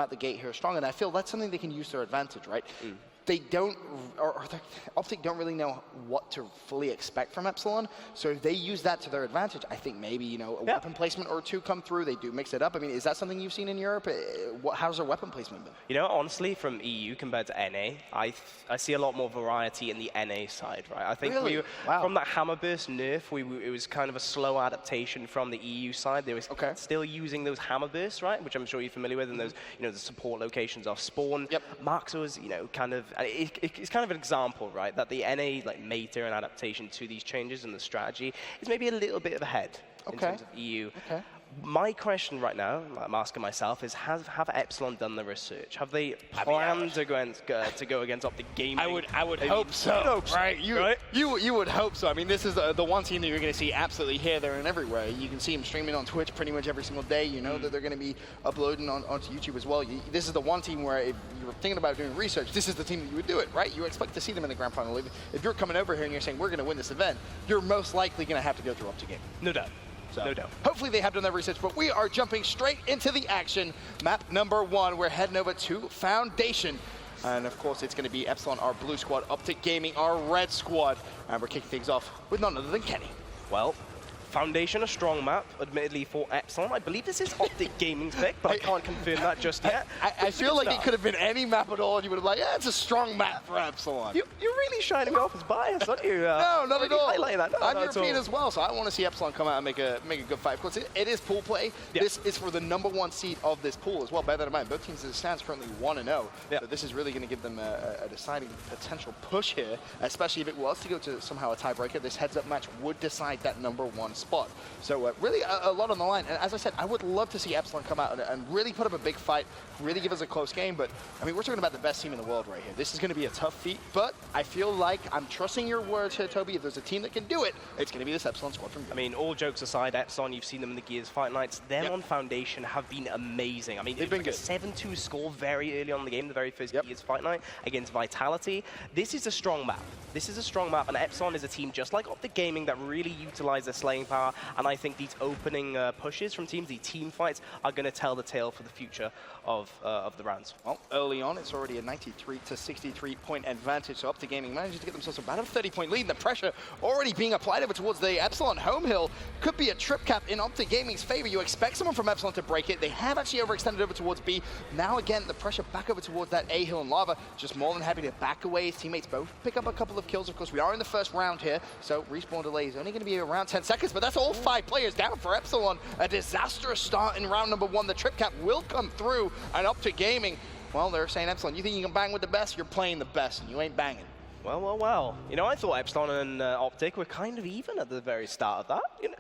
out the gate here strong, and I feel that's something they can use to their advantage, right? They don't, Optic don't really know what to fully expect from Epsilon, so if they use that to their advantage, I think maybe, you know, a weapon placement or two come through, they do mix it up. I mean, is that something you've seen in Europe? How's their weapon placement been? You know, honestly, from EU compared to NA, I see a lot more variety in the NA side, right? I think really? From that hammer burst nerf, it was kind of a slow adaptation from the EU side. They were still using those hammer bursts, right? Which I'm sure you're familiar with, and those, you know, the support locations off spawn. Marks was, you know, kind of, it's kind of an example, right? That the NA like meta and adaptation to these changes and the strategy is maybe a little bit ahead in terms of EU. My question right now, I'm asking myself, is have Epsilon done the research? Have they planned to go against Optic Gaming? I would hope so, right? You would hope so. I mean, this is the one team that you're going to see absolutely here, there, and everywhere. You can see them streaming on Twitch pretty much every single day. You know that they're going to be uploading onto YouTube as well. This is the one team where if you're thinking about doing research, this is the team that you would do it, right? You expect to see them in the grand final. If you're coming over here and you're saying we're going to win this event, you're most likely going to have to go through Optic Gaming. No doubt. So no doubt. Hopefully they have done their research, but we are jumping straight into the action. Map number 1, we're heading over to Foundation. And of course, it's going to be Epsilon, our blue squad, Optic Gaming, our red squad. And we're kicking things off with none other than Kenny. Well, Foundation, a strong map, admittedly, for Epsilon. I believe this is Optic Gaming's pick, but I can't confirm that just yet. I feel like it could have been any map at all, and you would have been like, yeah, it's a strong map for Epsilon. You're really shining me off as biased, aren't you? No, not at all. That. No, I'm European as well, so I want to see Epsilon come out and make a good fight. Of course, it is pool play. This is for the #1 seed of this pool as well. Bear that in mind. Both teams as it stands currently 1-0. So this is really going to give them a deciding potential push here, especially if it was to go to somehow a tiebreaker. This heads-up match would decide that #1 spot. So really a lot on the line. And as I said, I would love to see Epsilon come out and really put up a big fight, really give us a close game. But, I mean, we're talking about the best team in the world right here. This is going to be a tough feat, but I feel like I'm trusting your words here, Toby. If there's a team that can do it, it's going to be this Epsilon squad from you. I mean, all jokes aside, Epsilon, you've seen them in the Gears Fight Nights. Them on Foundation have been amazing. I mean, they've been good. A 7-2 score very early on in the game, the very first Gears Fight Night against Vitality. This is a strong map. This is a strong map, and Epsilon is a team just like Optic Gaming that really utilize their slaying power, and I think these opening pushes from teams, the team fights, are going to tell the tale for the future of the rounds. Well, early on, it's already a 93 to 63 point advantage, so Optic Gaming manages to get themselves about a 30-point lead, and the pressure already being applied over towards the Epsilon home hill. Could be a trip cap in Optic Gaming's favor. You expect someone from Epsilon to break it. They have actually overextended over towards B. Now again, the pressure back over towards that A hill and lava. Just more than happy to back away. His teammates both pick up a couple of kills. Of course, we are in the first round here, so respawn delay is only going to be around 10 seconds, but that's all 5 players down for Epsilon. A disastrous start in round #1. The trip cap will come through, and Optic Gaming, well, they're saying, Epsilon, you think you can bang with the best? You're playing the best, and you ain't banging. Well. You know, I thought Epsilon and Optic were kind of even at the very start of that. You know,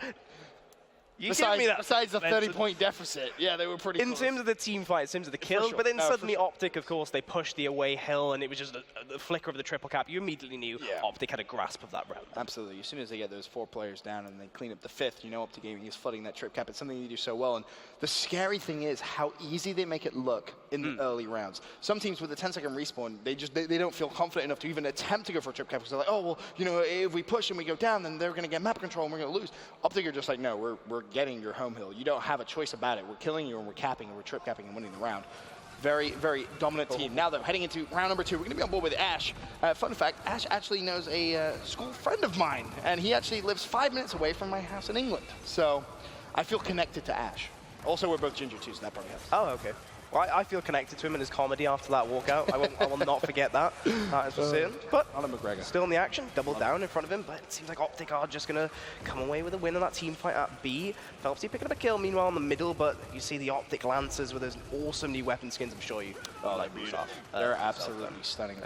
besides the 30-point deficit, yeah, they were pretty in close. terms of the team fight, in terms of the kills, but then suddenly Optic, of course, they pushed the away hill, and it was just the flicker of the triple cap. You immediately knew Optic had a grasp of that round. Absolutely. As soon as they get those 4 players down and they clean up the 5th, you know Optic Gaming is flooding that trip cap. It's something they do so well, and the scary thing is how easy they make it look in the early rounds. Some teams with a 10-second respawn, they don't feel confident enough to even attempt to go for a trip cap because they're like, oh, well, you know, if we push and we go down, then they're going to get map control and we're going to lose. Optic are just like, no, we're getting your home hill. You don't have a choice about it. We're killing you and we're capping and we're trip capping and winning the round. Very, very dominant team. Now, though, heading into round #2, we're going to be on board with Ash. Fun fact, Ash actually knows a school friend of mine, and he actually lives 5 minutes away from my house in England. So I feel connected to Ash. Also, we're both ginger too, so that probably helps. Oh, okay. Well, I feel connected to him and his comedy after that walkout. I will not forget that. That is for certain. But Conor McGregor. Still in the action, double down in front of him, but it seems like Optic are just going to come away with a win in that team fight at B. Phelpsy picking up a kill, meanwhile, in the middle, but you see the Optic Lancers with those awesome new weapon skins, I'm sure you like these off. They're absolutely stunning.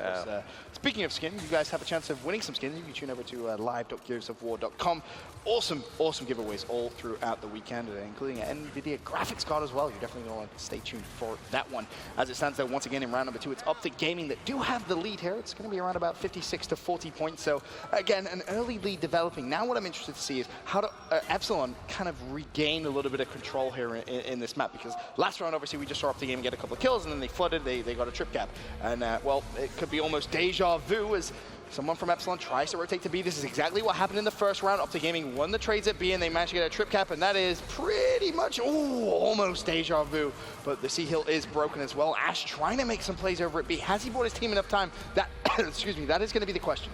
Speaking of skins, you guys have a chance of winning some skins. You can tune over to live.gearsofwar.com. Awesome giveaways all throughout the weekend, including an NVIDIA graphics card as well. You're definitely going to want to stay tuned for that one. As it stands, though, once again in round #2, it's Optic Gaming that do have the lead here. It's going to be around about 56 to 40 points. So, again, an early lead developing. Now what I'm interested to see is how do Epsilon kind of regain a little bit of control here in this map, because last round, obviously, we just saw Optic Gaming get a couple of kills, and then they flooded, they got a trip cap. And, well, it could be almost deja vu as Someone from Epsilon tries to rotate to B. This is exactly what happened in the first round. Optic Gaming won the trades at B, and they managed to get a trip cap, and that is pretty much, almost deja vu. But the C hill is broken as well. Ash trying to make some plays over at B. Has he bought his team enough time? That, excuse me, that is going to be the question.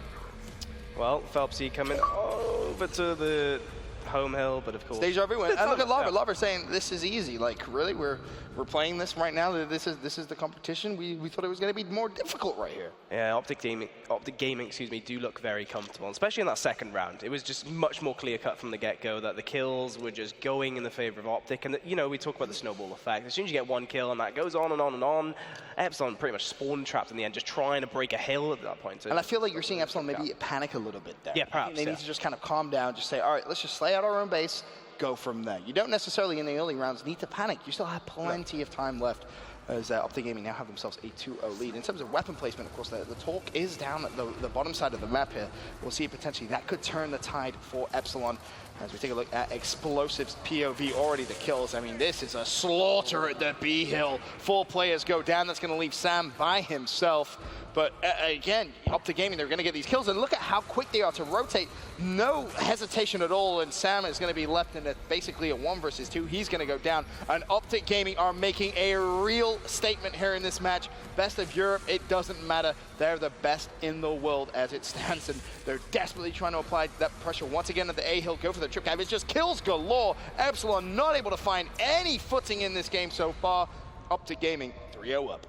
Well, Phelpsy coming over to the home hill, but of course. Deja vu. And look at Lava. Lava saying this is easy. Like, really, we're playing this right now. This is the competition. We thought it was going to be more difficult right here. Yeah, Optic Gaming, excuse me, do look very comfortable, especially in that second round. It was just much more clear cut from the get-go that the kills were just going in the favor of Optic, and you know, we talk about the snowball effect. As soon as you get one kill, and that goes on and on and on, Epsilon pretty much spawn trapped in the end, just trying to break a hill at that point. So and I feel like you're seeing Epsilon maybe panic a little bit there. Yeah, perhaps. They need to just kind of calm down, just say, all right, let's just slay out our own base, go from there. You don't necessarily in the early rounds need to panic. You still have plenty of time left, as Optic Gaming now have themselves a 2-0 lead. In terms of weapon placement, of course, the talk is down at the bottom side of the map here. We'll see potentially that could turn the tide for Epsilon. As we take a look at Explosives POV, already the kills. I mean, this is a slaughter at the B hill. 4 players go down. That's going to leave Sam by himself. But again, Optic Gaming, they're going to get these kills. And look at how quick they are to rotate. No hesitation at all. And Sam is going to be left in basically a 1 versus 2. He's going to go down. And Optic Gaming are making a real statement here in this match. Best of Europe, it doesn't matter. They're the best in the world as it stands. And they're desperately trying to apply that pressure once again at the A hill. Go for the trip cap. It's just kills galore. Epsilon not able to find any footing in this game so far. Optic Gaming 3-0 up.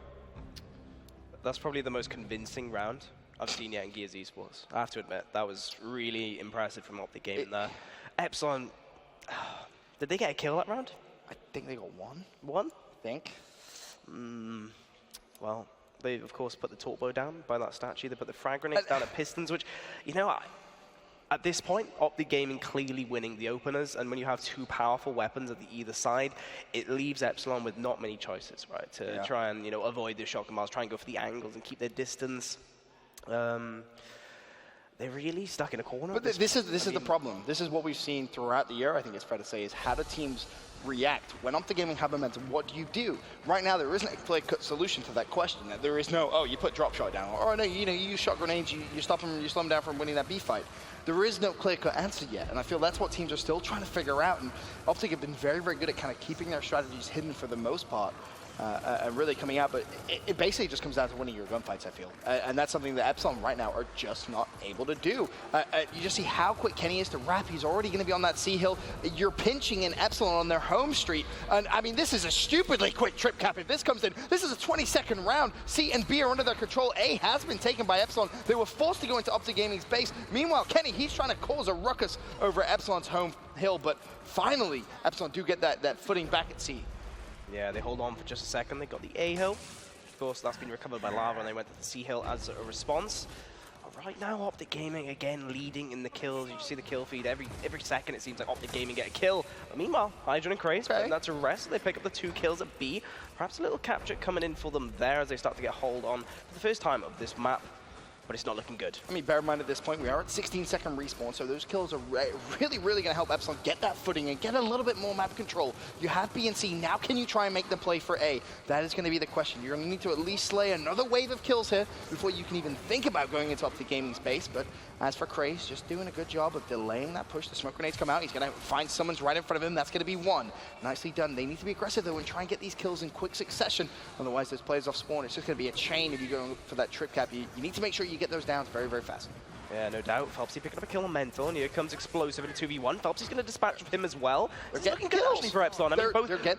That's probably the most convincing round I've seen yet in Gears Esports. I have to admit, that was really impressive from Optic Gaming there. Epsilon, did they get a kill that round? I think they got 1. 1? I think. Well, they of course put the torpedo down by that statue. They put the frag grenades down at Pistons, which, you know, at this point, Optic Gaming clearly winning the openers, and when you have 2 powerful weapons at the either side, it leaves Epsilon with not many choices, right? To try and, you know, avoid the shotgun miles, try and go for the angles and keep their distance. They're really stuck in a corner. But this is the problem. This is what we've seen throughout the year, I think it's fair to say, is how do teams react when Optic Gaming have momentum? What do you do? Right now, there isn't a clear-cut solution to that question. There is no, oh, you put drop shot down, or no, you know, you use shot grenades, you stop them, you slow them down from winning that B fight. There is no clear-cut answer yet, and I feel that's what teams are still trying to figure out. And Optic have been very, very good at kind of keeping their strategies hidden for the most part. And really coming out, but it basically just comes down to winning your gunfights, I feel. And that's something that Epsilon right now are just not able to do. You just see how quick Kenny is to wrap. He's already going to be on that C hill. You're pinching in Epsilon on their home street. And I mean, this is a stupidly quick trip cap. If this comes in, this is a 20-second round. C and B are under their control. A has been taken by Epsilon. They were forced to go into Optic Gaming's base. Meanwhile, Kenny, he's trying to cause a ruckus over Epsilon's home hill. But finally, Epsilon do get that footing back at C. Yeah, they hold on for just a second. They got the A hill. Of course, that's been recovered by Lava, and they went to the C hill as a response. Right now, Optic Gaming again leading in the kills. You see the kill feed every second. It seems like Optic Gaming get a kill. But meanwhile, Hydron and Craze, that's a rest. They pick up the 2 kills at B. Perhaps a little capture coming in for them there as they start to get hold on for the first time of this map. But it's not looking good. I mean, bear in mind at this point, we are at 16-second respawn, so those kills are really, really going to help Epsilon get that footing and get a little bit more map control. You have B and C. Now can you try and make them play for A? That is going to be the question. You're going to need to at least slay another wave of kills here before you can even think about going into Optic Gaming's base. But as for Craze, just doing a good job of delaying that push. The smoke grenades come out. He's going to find someone's right in front of him. That's going to be 1. Nicely done. They need to be aggressive, though, and try and get these kills in quick succession. Otherwise, those players off spawn, it's just going to be a chain if you go for that trip cap. You need to make sure you get those downs very, very fast. Yeah, no doubt. Phelpsy picking up a kill on Mental, and here comes Explosive in a 2v1. Phelpsy's going to dispatch him as well. It's looking good actually for Epsilon. I mean,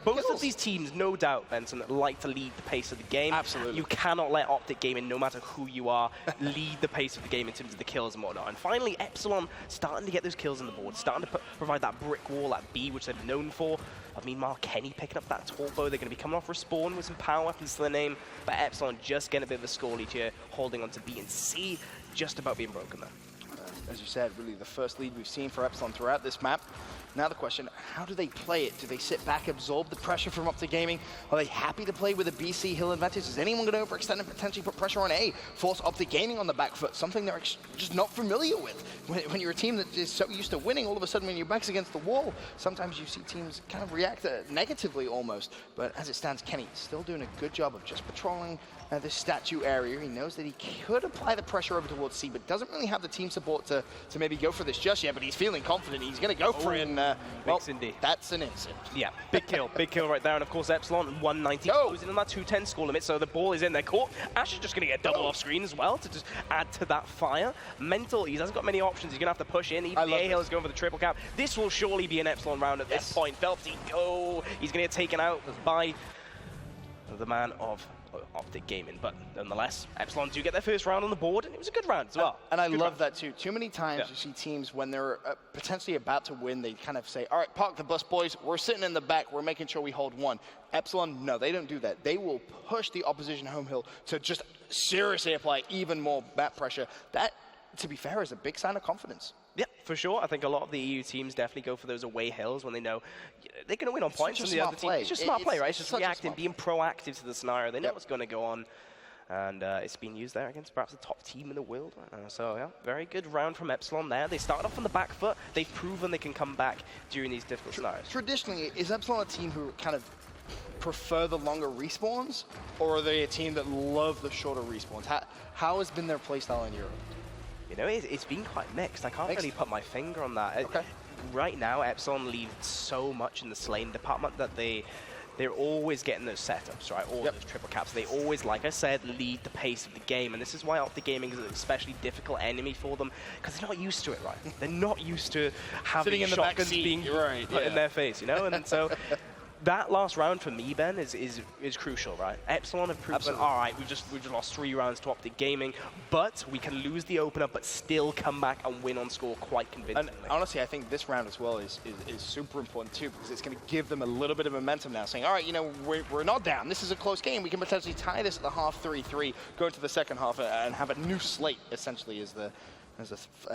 both of these teams, no doubt, Benson, like to lead the pace of the game. Absolutely. You cannot let Optic Gaming, no matter who you are, lead the pace of the game in terms of the kills and whatnot. And finally, Epsilon starting to get those kills on the board, starting to provide that brick wall at B, which they're known for. But meanwhile, Kenny picking up that torpo. They're going to be coming off respawn with some power weapons to their name. But Epsilon just getting a bit of a score lead here, holding on to B and C, just about being broken there. as you said, really the first lead we've seen for Epsilon throughout this map. Now the question, how do they play it? Do they sit back, absorb the pressure from Optic Gaming? Are they happy to play with a BC Hill advantage? Is anyone going to overextend and potentially put pressure on A? Force Optic Gaming on the back foot, something they're just not familiar with. When you're a team that is so used to winning, all of a sudden when your back's against the wall, sometimes you see teams kind of react negatively almost. But as it stands, Kenny still doing a good job of just patrolling this statue area. He knows that he could apply the pressure over towards C, but doesn't really have the team support to maybe go for this just yet, but he's feeling confident. He's going to go for it, and well, that's an instant. Yeah, big kill right there, and of course Epsilon 190 goes in on that 210 score limit, so the ball is in their court. Ash is just going to get double off screen as well to just add to that fire. Mental, he hasn't got many options. He's going to have to push in. Even the A-Hill is going for the triple cap. This will surely be an Epsilon round at this point. Phelpsy, he's going to get taken out by the man of Optic Gaming, but nonetheless, Epsilon do get their first round on the board, and it was a good round as well. And I love that too. Too many times you see teams, when they're potentially about to win, they kind of say, all right, park the bus, boys. We're sitting in the back. We're making sure we hold one. Epsilon, no, they don't do that. They will push the opposition home hill to just seriously apply even more back pressure. That, to be fair, is a big sign of confidence. Yeah, for sure. I think a lot of the EU teams definitely go for those away hills when they know they're going to win on points from the other team. It's just smart play, right? It's just reacting, being proactive to the scenario. They know what's going to go on, and it's being used there against perhaps the top team in the world. So, yeah, very good round from Epsilon there. They started off on the back foot. They've proven they can come back during these difficult scenarios. Traditionally, is Epsilon a team who kind of prefer the longer respawns, or are they a team that love the shorter respawns? How has been their playstyle in Europe? You know, it's been quite mixed. I can't really put my finger on that. Okay. Right now, Epsilon lead so much in the Slain department that they're always getting those setups, right? All those triple caps. They always, like I said, lead the pace of the game. And this is why Optic Gaming is an especially difficult enemy for them, because they're not used to it, right? They're not used to having shotguns being put in their face, you know? And so that last round for me, Ben, is crucial, right? Epsilon have proven, all right, we've just lost 3 rounds to Optic Gaming, but we can lose the opener, but still come back and win on score quite convincingly. And honestly, I think this round as well is super important too, because it's going to give them a little bit of momentum now, saying, all right, you know, we're not down. This is a close game. We can potentially tie this at the half 3-3, go into the second half, and have a new slate, essentially, as the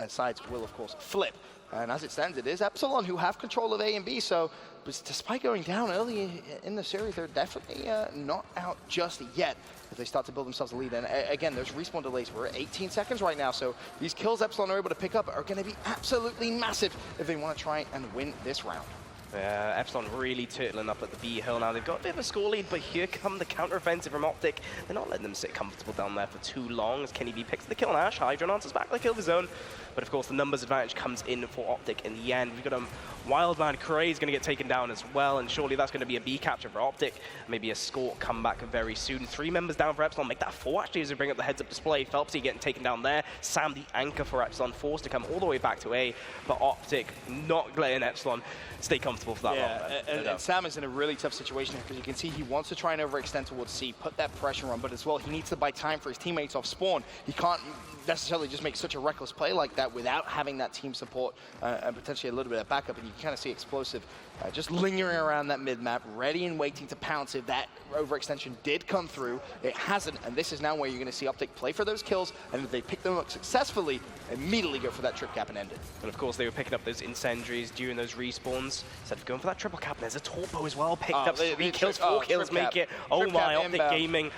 sides will, of course, flip. And as it stands, it is Epsilon who have control of A and B, so despite going down early in the series, they're definitely not out just yet as they start to build themselves a lead. And again, there's respawn delays. We're at 18 seconds right now, so these kills Epsilon are able to pick up are going to be absolutely massive if they want to try and win this round. Epsilon really turtling up at the B hill now. They've got a bit of a score lead, but here come the counter-offensive from Optic. They're not letting them sit comfortable down there for too long as Kenny B picks the kill on Ash. Hydron answers back with the kill of his own. But of course, the numbers advantage comes in for Optic in the end. We've got Wildman Cray is going to get taken down as well, and surely that's going to be a B capture for Optic. Maybe a score comeback very soon. 3 members down for Epsilon, make that 4 actually as we bring up the heads-up display. Phelpsy getting taken down there. Sam, the anchor for Epsilon, forced to come all the way back to A, but Optic not letting Epsilon stay comfortable for that long. And Sam is in a really tough situation because you can see he wants to try and overextend towards C, put that pressure on, but as well, he needs to buy time for his teammates off spawn. He can't necessarily just make such a reckless play like that without having that team support and potentially a little bit of backup, and you can kind of see Explosive just lingering around that mid-map, ready and waiting to pounce if that overextension did come through. It hasn't, and this is now where you're going to see Optic play for those kills, and if they pick them up successfully, immediately go for that trip cap and end it. But of course, they were picking up those incendiaries during those respawns. Instead of going for that triple cap, there's a torpo as well, picked up 3 kills, 4 kills, make it. Oh my, Optic Gaming.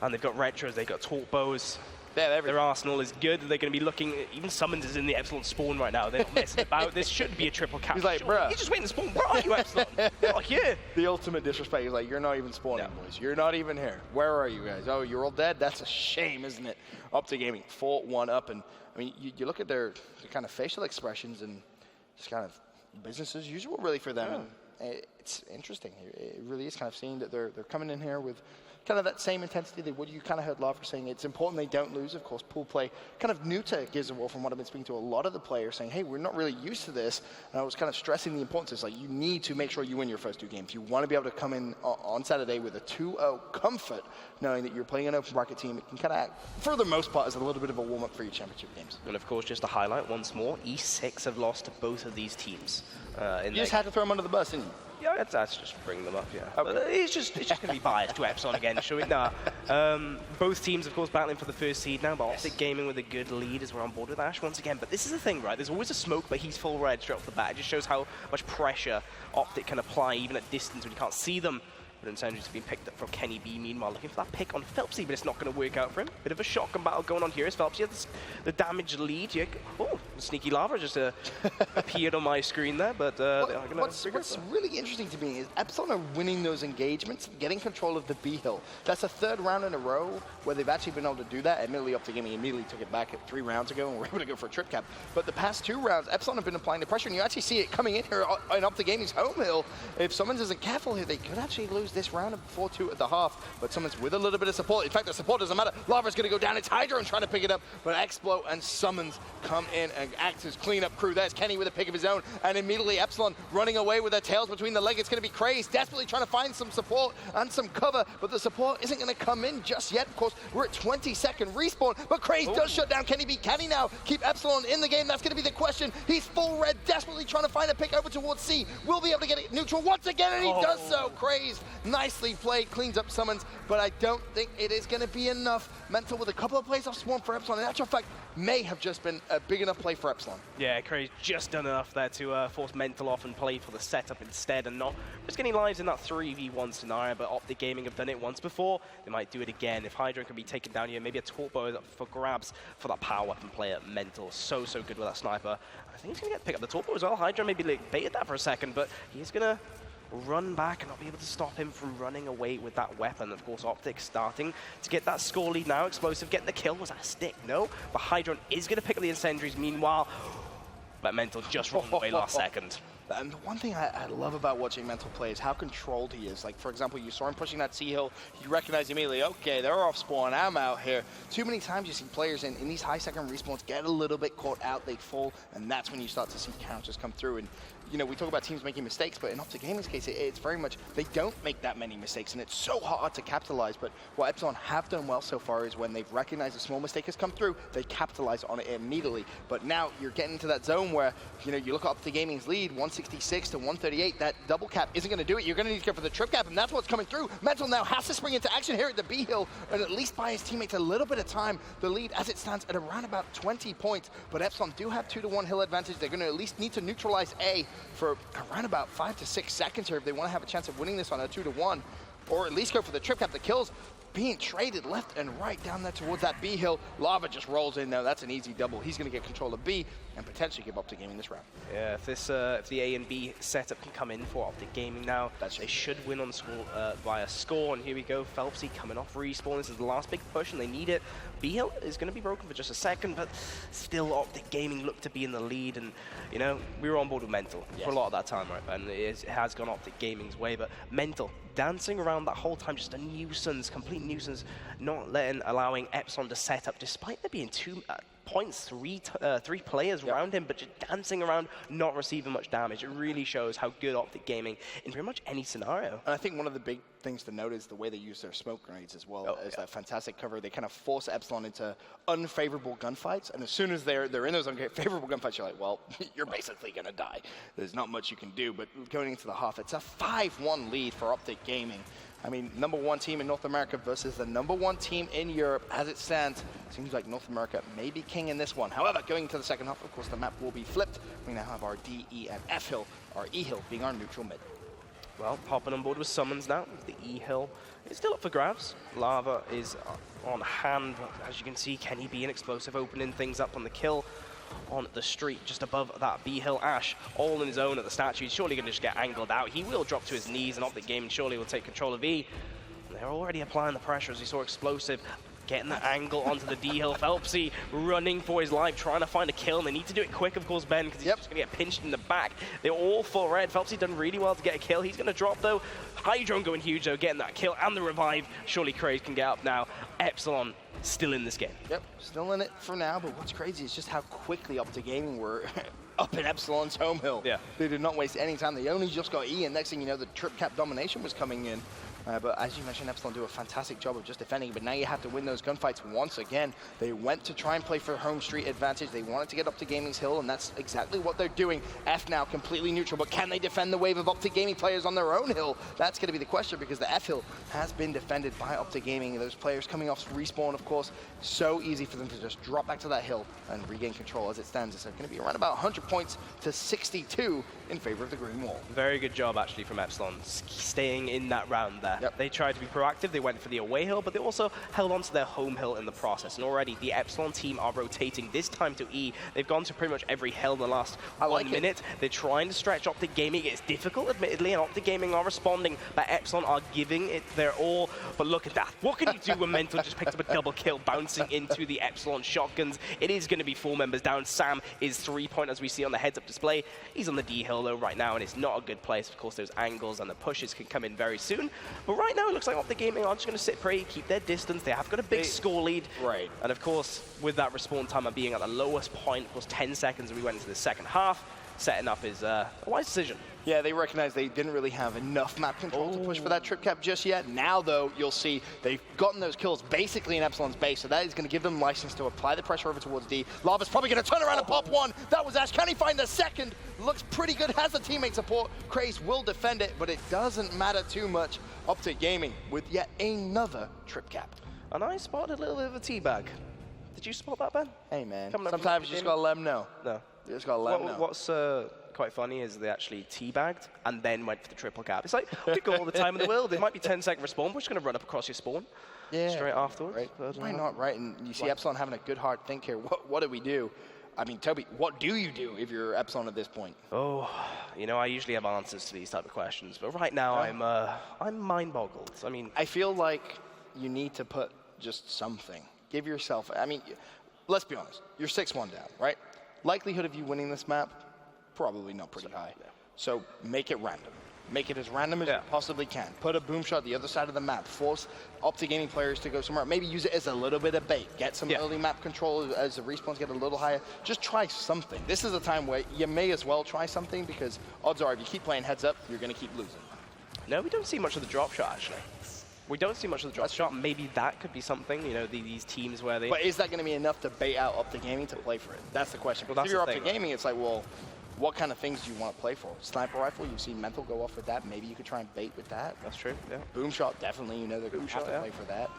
And they've got retros, they've got torpos. Their arsenal is good. They're going to be looking. Even Summons is in the Epsilon spawn right now. They're not messing about. This should be a triple cap. He's like, bruh. You're just waiting to spawn. Where are you, Epsilon? You're not here. The ultimate disrespect. He's like, you're not even spawning, boys. You're not even here. Where are you guys? Oh, you're all dead? That's a shame, isn't it? Optic Gaming 4-1 up. And, I mean, you look at their kind of facial expressions and just kind of business as usual, really, for them. And it's interesting. It really is kind of seeing that they're coming in here with kind of that same intensity that you kind of heard Lava saying. It's important they don't lose. Of course, pool play kind of new to Gears of War from what I've been speaking to a lot of the players saying, hey, we're not really used to this. And I was kind of stressing the importance. It's like you need to make sure you win your first 2 games. You want to be able to come in on Saturday with a 2-0 comfort, knowing that you're playing an open bracket team. It can kind of act, for the most part, as a little bit of a warm-up for your championship games. And of course, just to highlight once more, E6 have lost to both of these teams. You just had to throw them under the bus, didn't you? Yeah, let's just bring them up, yeah. Okay. It's just going to be biased to Epsilon again, shall we? Nah. Both teams, of course, battling for the first seed now, but Optic Gaming with a good lead as we're on board with Ash once again. But this is the thing, right? There's always a smoke, but he's full red straight off the bat. It just shows how much pressure Optic can apply, even at distance when you can't see them. But Incendiary's been picked up from Kenny B, meanwhile looking for that pick on Phelpsy, but it's not going to work out for him. Bit of a shotgun battle going on here as Phelpsy has the damage lead. Yeah. Oh, the sneaky lava just appeared on my screen there, but what's really interesting to me is Epsilon are winning those engagements, getting control of the B hill. That's the third round in a row where they've actually been able to do that. Admittedly, Optic Gaming immediately took it back at 3 rounds ago and were able to go for a trip cap. But the past 2 rounds, Epsilon have been applying the pressure, and you actually see it coming in here in Optic Gaming's home hill. If someone isn't careful here, they could actually lose this round of 4-2 at the half, but someone's with a little bit of support. In fact, the support doesn't matter. Lava's going to go down. It's Hydro trying to pick it up, but Explo and Summons come in and act as cleanup crew. There's Kenny with a pick of his own, and immediately Epsilon running away with their tails between the legs. It's going to be Craze desperately trying to find some support and some cover, but the support isn't going to come in just yet. Of course, we're at 20-second respawn, but Craze does shut down Kenny B. Can he now keep Epsilon in the game? That's going to be the question. He's full red, desperately trying to find a pick over towards C. Will be able to get it neutral once again, and he does so. Craze, nicely played, cleans up Summons, but I don't think it is going to be enough. Mental with a couple of plays off Swarm for Epsilon. In actual fact, may have just been a big enough play for Epsilon. Yeah, Craze just done enough there to force Mental off and play for the setup instead, and not just getting lives in that 3v1 scenario, but Optic Gaming have done it once before. They might do it again. If Hydro can be taken down here, maybe a Torpo for grabs for that power weapon player. Mental, so good with that sniper. I think he's going to pick up the Torpo as well. Hydro maybe like baited that for a second, but he's going to run back and not be able to stop him from running away with that weapon. Of course, Optic starting to get that score lead now. Explosive getting the kill. Was that a stick? No. But Hydron is going to pick up the incendiaries. Meanwhile, but Mental just ran away last second. And the one thing I love about watching Mental play is how controlled he is. Like, for example, you saw him pushing that C-hill. You recognize immediately, okay, they're off spawn, I'm out here. Too many times you see players in these high second respawns get a little bit caught out, they fall, and that's when you start to see counters come through. And you know, we talk about teams making mistakes, but in Optic Gaming's case, it's very much, they don't make that many mistakes, and it's so hard to capitalize. But what Epsilon have done well so far is when they've recognized a small mistake has come through, they capitalize on it immediately. But now you're getting into that zone where, you know, you look at Optic Gaming's lead, 166 to 138, that double cap isn't going to do it. You're going to need to go for the trip cap, and that's what's coming through. Mental now has to spring into action here at the B hill, and at least buy his teammates a little bit of time. The lead, as it stands, at around about 20 points, but Epsilon do have 2-to-1 hill advantage. They're going to at least need to neutralize A for around about 5 to 6 seconds here if they want to have a chance of winning this on a 2-to-1, or at least go for the trip cap. The kills being traded left and right down there towards that B hill. Lava just rolls in now. That's an easy double. He's going to get control of B and potentially give Optic Gaming this round. Yeah, if the A and B setup can come in for Optic Gaming now, they should win on score via score. And here we go, Phelpsy coming off respawn. This is the last big push, and they need it. B hill is going to be broken for just a second, but still Optic Gaming look to be in the lead. And you know, we were on board with Mental for a lot of that time, right? And it has gone Optic Gaming's way, but Mental dancing around that whole time, just a nuisance, complete nuisance, not allowing Epsilon to set up, despite there being 2 points, three players around him, but just dancing around, not receiving much damage. It really shows how good Optic Gaming in pretty much any scenario. And I think one of the big things to note is the way they use their smoke grenades as well. That fantastic cover. They kind of force Epsilon into unfavorable gunfights, and as soon as they're in those unfavorable gunfights, you're like, well, you're basically going to die. There's not much you can do, but going into the half, it's a 5-1 lead for Optic Gaming. I mean, #1 team in North America versus the #1 team in Europe. As it stands, seems like North America may be king in this one. However, going into the second half, of course, the map will be flipped. We now have our D, E, and F hill, our E hill being our neutral mid. Well, hopping on board with Summons now. The E hill is still up for grabs. Lava is on hand. As you can see, Kenny B and Explosive opening things up on the kill on the street just above that B hill. Ash all in his own at the statue. He's surely going to just get angled out. He will drop to his knees, and Optic Gaming surely will take control of E. They're already applying the pressure as we saw Explosive getting that angle onto the D hill. Phelpsy running for his life, trying to find a kill, and they need to do it quick, of course, Ben, because he's just going to get pinched in the back. They're all full red. Phelpsy done really well to get a kill. He's going to drop, though. Hydron going huge, though, getting that kill and the revive. Surely Craze can get up now. Epsilon still in this game. Yep, still in it for now, but what's crazy is just how quickly Optic Gaming were up in Epsilon's home hill. Yeah. They did not waste any time. They only just got E, and next thing you know, the trip cap domination was coming in. But as you mentioned, Epsilon do a fantastic job of just defending, but now you have to win those gunfights once again. They went to try and play for home street advantage. They wanted to get Optic Gaming's hill, and that's exactly what they're doing. F now completely neutral, but can they defend the wave of Optic Gaming players on their own hill? That's going to be the question, because the F hill has been defended by Optic Gaming. Those players coming off respawn, of course, so easy for them to just drop back to that hill and regain control. As it stands, it's going to be around about 100 points to 62 in favor of the green wall. Very good job, actually, from Epsilon, staying in that round there. Yep. They tried to be proactive. They went for the away hill, but they also held on to their home hill in the process. And already, the Epsilon team are rotating, this time to E. They've gone to pretty much every hill in the last 1 minute. They're trying to stretch Optic Gaming. It's difficult, admittedly, and Optic Gaming are responding, but Epsilon are giving it their all. But look at that. What can you do when Mental just picked up a double kill, bouncing into the Epsilon shotguns? It is going to be 4 members down. Sam is 3-point, as we see on the heads-up display. He's on the D hill, though, right now, and it's not a good place. Of course, those angles and the pushes can come in very soon. But right now, it looks like Optic Gaming are just going to sit pretty, keep their distance. They have got a big score lead. Right. And of course, with that respawn timer being at the lowest point, of course, 10 seconds as we went into the second half, setting up is a wise decision. Yeah, they recognized they didn't really have enough map control to push for that trip cap just yet. Now, though, you'll see they've gotten those kills basically in Epsilon's base, so that is going to give them license to apply the pressure over towards D. Lava's probably going to turn around and pop one. That was Ash. Can he find the second? Looks pretty good. Has the teammate support. Craze will defend it, but it doesn't matter too much. Optic Gaming with yet another trip cap. And I spotted a little bit of a teabag. Did you spot that, Ben? Hey, man. Sometimes you just got to let them know. No. You just got to let them know. What's quite funny is they actually teabagged and then went for the triple cap. It's like, we go all the time in the world. It might be 10-second respawn. We're just going to run up across your spawn straight afterwards. Right. Why not, right? And you see Epsilon having a good hard think here. What do we do? I mean, Toby, what do you do if you're Epsilon at this point? Oh, you know, I usually have answers to these type of questions, but right now I'm mind-boggled. I mean, I feel like you need to put just something. Give yourself, I mean, let's be honest. You're 6-1 down, right? Likelihood of you winning this map, probably not pretty high. Yeah. So make it random. Make it as random as you possibly can. Put a boom shot the other side of the map. Force Optic Gaming players to go somewhere. Maybe use it as a little bit of bait. Get some early map control as the respawns get a little higher. Just try something. This is a time where you may as well try something, because odds are if you keep playing heads up, you're going to keep losing. No, we don't see much of the drop shot, actually. We don't see much of the drop shot. Maybe that could be something, you know, these teams where they... But is that going to be enough to bait out Optic Gaming to play for it? That's the question. Well, if you're Optic Gaming, it's like, well, what kind of things do you want to play for? Sniper rifle, you've seen Mental go off with that. Maybe you could try and bait with that. That's true, yeah. Boom shot, definitely. You know they're going to have to play for that.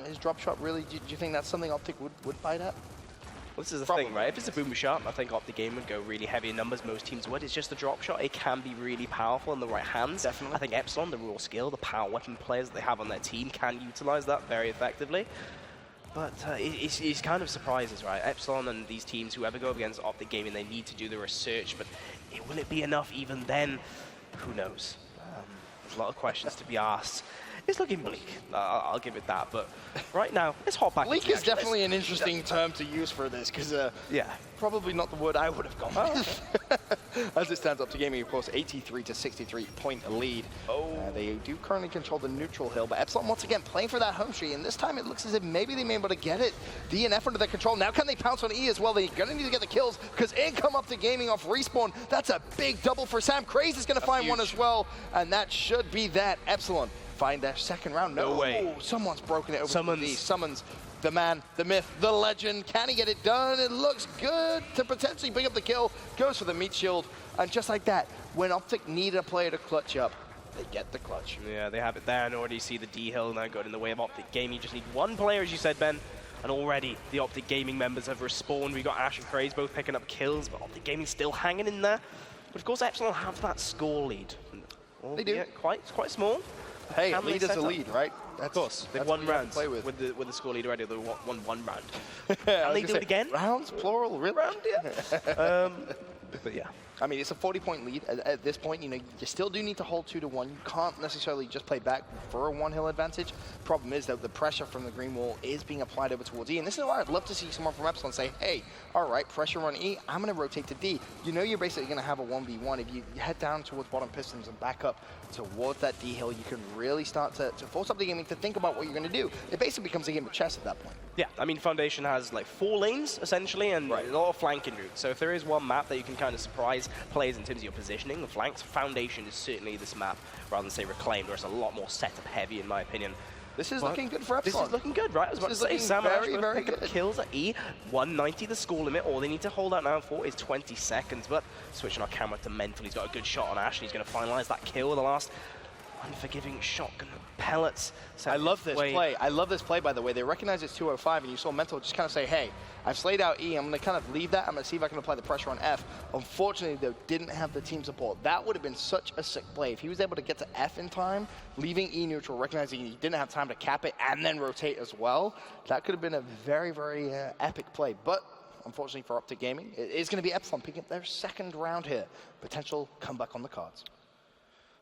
His drop shot, really, do you think that's something Optic would fight at? Well, this is the thing, right? If it's a boom shot, I think Optic Gaming would go really heavy in numbers. Most teams would. It's just the drop shot. It can be really powerful in the right hands. Definitely. I think Epsilon, the raw skill, the power weapon players that they have on their team can utilize that very effectively. But it's kind of surprises, right? Epsilon and these teams, whoever go up against Optic Gaming, they need to do the research. But will it be enough even then? Who knows? There's a lot of questions to be asked. It's looking bleak. I'll give it that. But right now, let's hop back. Bleak is definitely an interesting term to use for this, because probably not the word I would have gone with. As it stands up to Gaming, of course, 83 to 63 point lead. They do currently control the neutral hill, but Epsilon once again playing for that home street, and this time it looks as if maybe they may be able to get it. D and F under their control. Now can they pounce on E as well? They're going to need to get the kills, because in come up to Gaming off respawn. That's a big double for Sam. Craze is going to find one as well, and that should be that. Epsilon find their second round. No way. Someone's broken it over to D. Summons the man, the myth, the legend. Can he get it done? It looks good to potentially bring up the kill. Goes for the meat shield. And just like that, when Optic need a player to clutch up, they get the clutch. Yeah, they have it there, and already see the D hill now got in the way of Optic Gaming. You just need one player, as you said, Ben. And already the Optic Gaming members have respawned. We got Ash and Craze both picking up kills, but Optic Gaming still hanging in there. But of course, Epsilon have that score lead. They do. Yeah, quite small. Hey, a lead is a lead, right? Of course, they've won rounds with the score lead already. They won one round. And they do it again? Rounds, plural, really? Round, yeah. But yeah. I mean, it's a 40-point lead. At this point, you know, you still do need to hold 2-1. You can't necessarily just play back for a one-hill advantage. Problem is that the pressure from the green wall is being applied over towards E. And this is why I'd love to see someone from Epsilon say, hey, all right, pressure on E, I'm going to rotate to D. You know you're basically going to have a 1v1. If you head down towards bottom pistons and back up towards that D hill, you can really start to force up the gaming to think about what you're going to do. It basically becomes a game of chess at that point. Yeah, I mean, Foundation has like 4 lanes, essentially, and a lot of flanking routes. So if there is one map that you can kind of surprise best players in terms of your positioning. The flanks, Foundation is certainly this map, rather than say Reclaimed, where it's a lot more setup heavy in my opinion. This is looking good for Epsilon. This is looking good, right? I was about to say, Sam very good. Kills at E, 190 the score limit. All they need to hold out now for is 20 seconds. But switching our camera to Mental, he's got a good shot on Ash, and he's going to finalize that kill with the last unforgiving shotgun pellets. I love this play. I love this play, by the way. They recognize it's 205, and you saw Mental just kind of say, hey, I've slayed out E. I'm going to kind of leave that. I'm going to see if I can apply the pressure on F. Unfortunately, though, didn't have the team support. That would have been such a sick play. If he was able to get to F in time, leaving E neutral, recognizing he didn't have time to cap it and then rotate as well, that could have been a very, very epic play. But unfortunately for Optic Gaming, it is going to be Epsilon picking up their second round here. Potential comeback on the cards.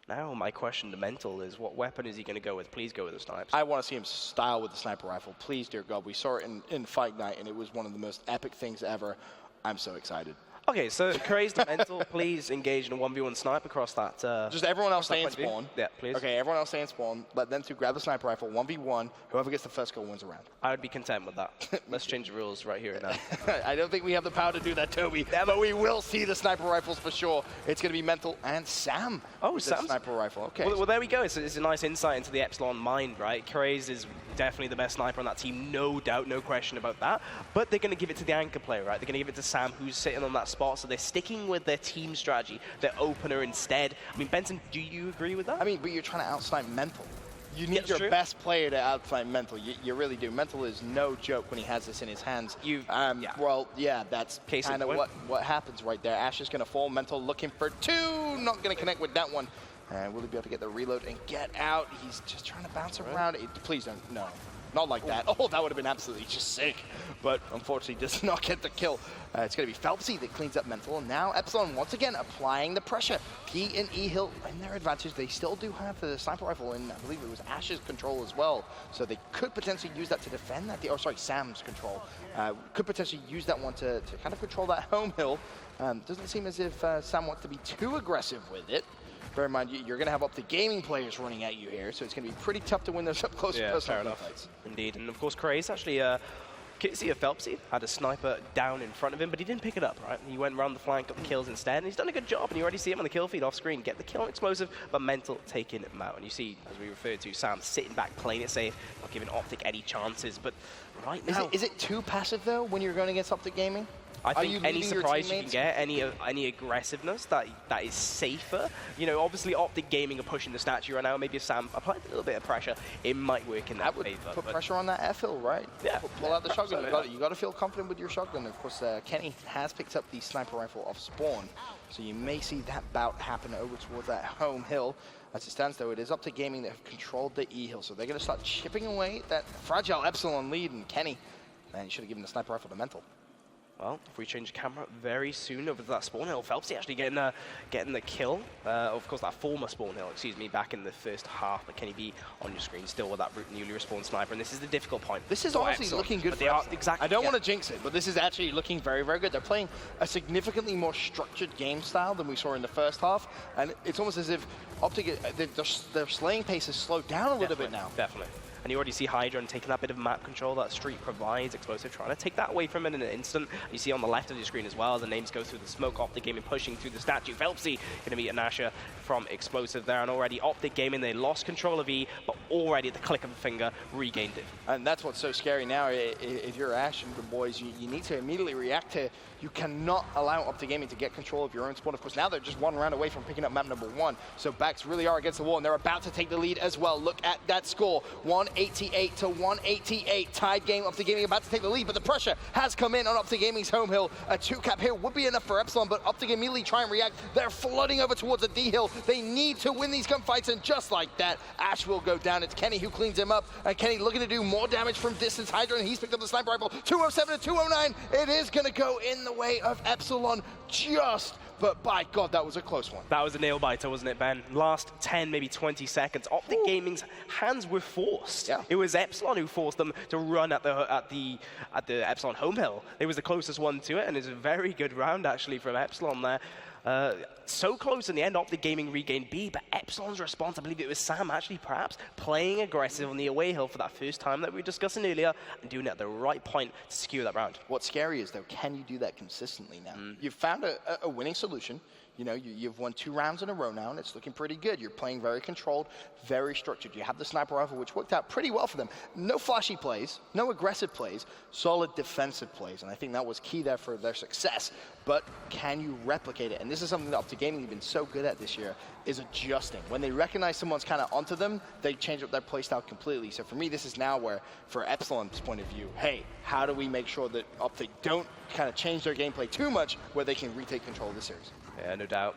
Now, my question to Mental is, what weapon is he going to go with? Please go with the snipes. I want to see him style with the sniper rifle. Please, dear God. We saw it in Fight Night, and it was one of the most epic things ever. I'm so excited. Okay, so Crazed Mental, please engage in a 1v1 snipe across that. Just everyone else stay in spawn. Yeah, please. Okay, everyone else stay in spawn. Let them two grab the sniper rifle, 1v1. Whoever gets the first kill wins a round. I would be content with that. Let's change the rules right here and now. I don't think we have the power to do that, Toby. But we will see the sniper rifles for sure. It's going to be Mental and Sam. Oh, Sam. Sniper rifle. Okay. Well, there we go. It's a nice insight into the Epsilon mind, right? Crazed is definitely the best sniper on that team, no doubt, no question about that. But they're going to give it to the anchor player, right? They're going to give it to Sam, who's sitting on that spot. So they're sticking with their team strategy, their opener instead. I mean, Benson, do you agree with that? I mean, but you're trying to outsnipe Mental. You need your best player to outsnipe Mental. You really do. Mental is no joke when he has this in his hands. Well, yeah, that's kind of what happens right there. Ash is going to fall. Mental looking for two. Not going to connect with that one. And will he be able to get the reload and get out? He's just trying to bounce around. Please don't. No. Not like that. Oh, that would have been absolutely just sick. But unfortunately does not get the kill. It's going to be Phelpsy that cleans up Mental. And now Epsilon once again applying the pressure. P and E Hill in their advantage. They still do have the sniper rifle in, I believe it was Ash's control as well. So they could potentially use that to defend that. Sam's control. Could potentially use that one to kind of control that home hill. Doesn't seem as if Sam wants to be too aggressive with it. Bear in mind, you're going to have Optic Gaming players running at you here, so it's going to be pretty tough to win those up close and personal fights. Indeed, and of course, Craze actually, see if Phelpsy had a sniper down in front of him, but he didn't pick it up, right? He went around the flank, got the kills instead, and he's done a good job, and you already see him on the kill feed off screen, get the kill on Explosive, but Mental taking him out. And you see, as we referred to, Sam sitting back, playing it safe, not giving Optic any chances, but right now... Is it too passive, though, when you're going against Optic Gaming? I think any surprise you can get, any aggressiveness that is safer. You know, obviously Optic Gaming are pushing the statue right now. Maybe if Sam applied a little bit of pressure, it might work in that favor. Put pressure on that F hill, right? Yeah. Pull out the shotgun. You got to feel confident with your shotgun. Of course, Kenny has picked up the sniper rifle off spawn, so you may see that bout happen over towards that home hill. As it stands, though, it is Optic Gaming that have controlled the E hill, so they're going to start chipping away that fragile Epsilon lead. And Kenny, man, you should have given the sniper rifle to Mental. Well, if we change the camera very soon over to that spawn hill, Phelpsy actually getting the kill. Of course, that former spawn hill, back in the first half. But can he be on your screen still with that newly respawned sniper? And this is the difficult point. This is honestly looking good. Exactly. I don't want to jinx it, but this is actually looking very, very good. They're playing a significantly more structured game style than we saw in the first half, and it's almost as if Optic, their slaying pace has slowed down a little bit now. Definitely. And you already see Hydra taking that bit of map control that Street provides. Explosive trying to take that away from it in an instant. You see on the left of your screen as well, as the names go through the smoke, Optic Gaming pushing through the statue. Phelpsy going to meet Anasha from Explosive there. And already Optic Gaming, they lost control of E, but already at the click of a finger, regained it. And that's what's so scary now. If you're Ash and the boys, you need to immediately react to, you cannot allow Optic Gaming to get control of your own spawn. Of course, now they're just one round away from picking up map number 1. So backs really are against the wall, and they're about to take the lead as well. Look at that score, 188 to 188. Tied game. Optic Gaming about to take the lead, but the pressure has come in on Optic Gaming's home hill. A 2-cap here would be enough for Epsilon, but Optic immediately try and react. They're flooding over towards the D hill. They need to win these gunfights, and just like that, Ash will go down. It's Kenny who cleans him up, and Kenny looking to do more damage from distance. Hydra, and he's picked up the sniper rifle. 207 to 209. It is going to go in the way of Epsilon but by God, that was a close one. That was a nail-biter, wasn't it, Ben? Last 10, maybe 20 seconds. Optic Gaming's hands were forced. Yeah. It was Epsilon who forced them to run at the Epsilon home hill. It was the closest one to it, and it's a very good round, actually, from Epsilon there. So close in the end, Optic Gaming regained B, but Epsilon's response, I believe it was Sam actually perhaps, playing aggressive on the away hill for that first time that we were discussing earlier, and doing it at the right point to secure that round. What's scary is, though, can you do that consistently now? You've found a winning solution. You know, you've won 2 rounds in a row now, and it's looking pretty good. You're playing very controlled, very structured. You have the sniper rifle, which worked out pretty well for them. No flashy plays, no aggressive plays, solid defensive plays, and I think that was key there for their success. But can you replicate it? And this is something that Optic Gaming have been so good at this year, is adjusting. When they recognize someone's kind of onto them, they change up their playstyle completely. So for me, this is now where, for Epsilon's point of view, hey, how do we make sure that Optic don't kind of change their gameplay too much where they can retake control of the series? Yeah, no doubt.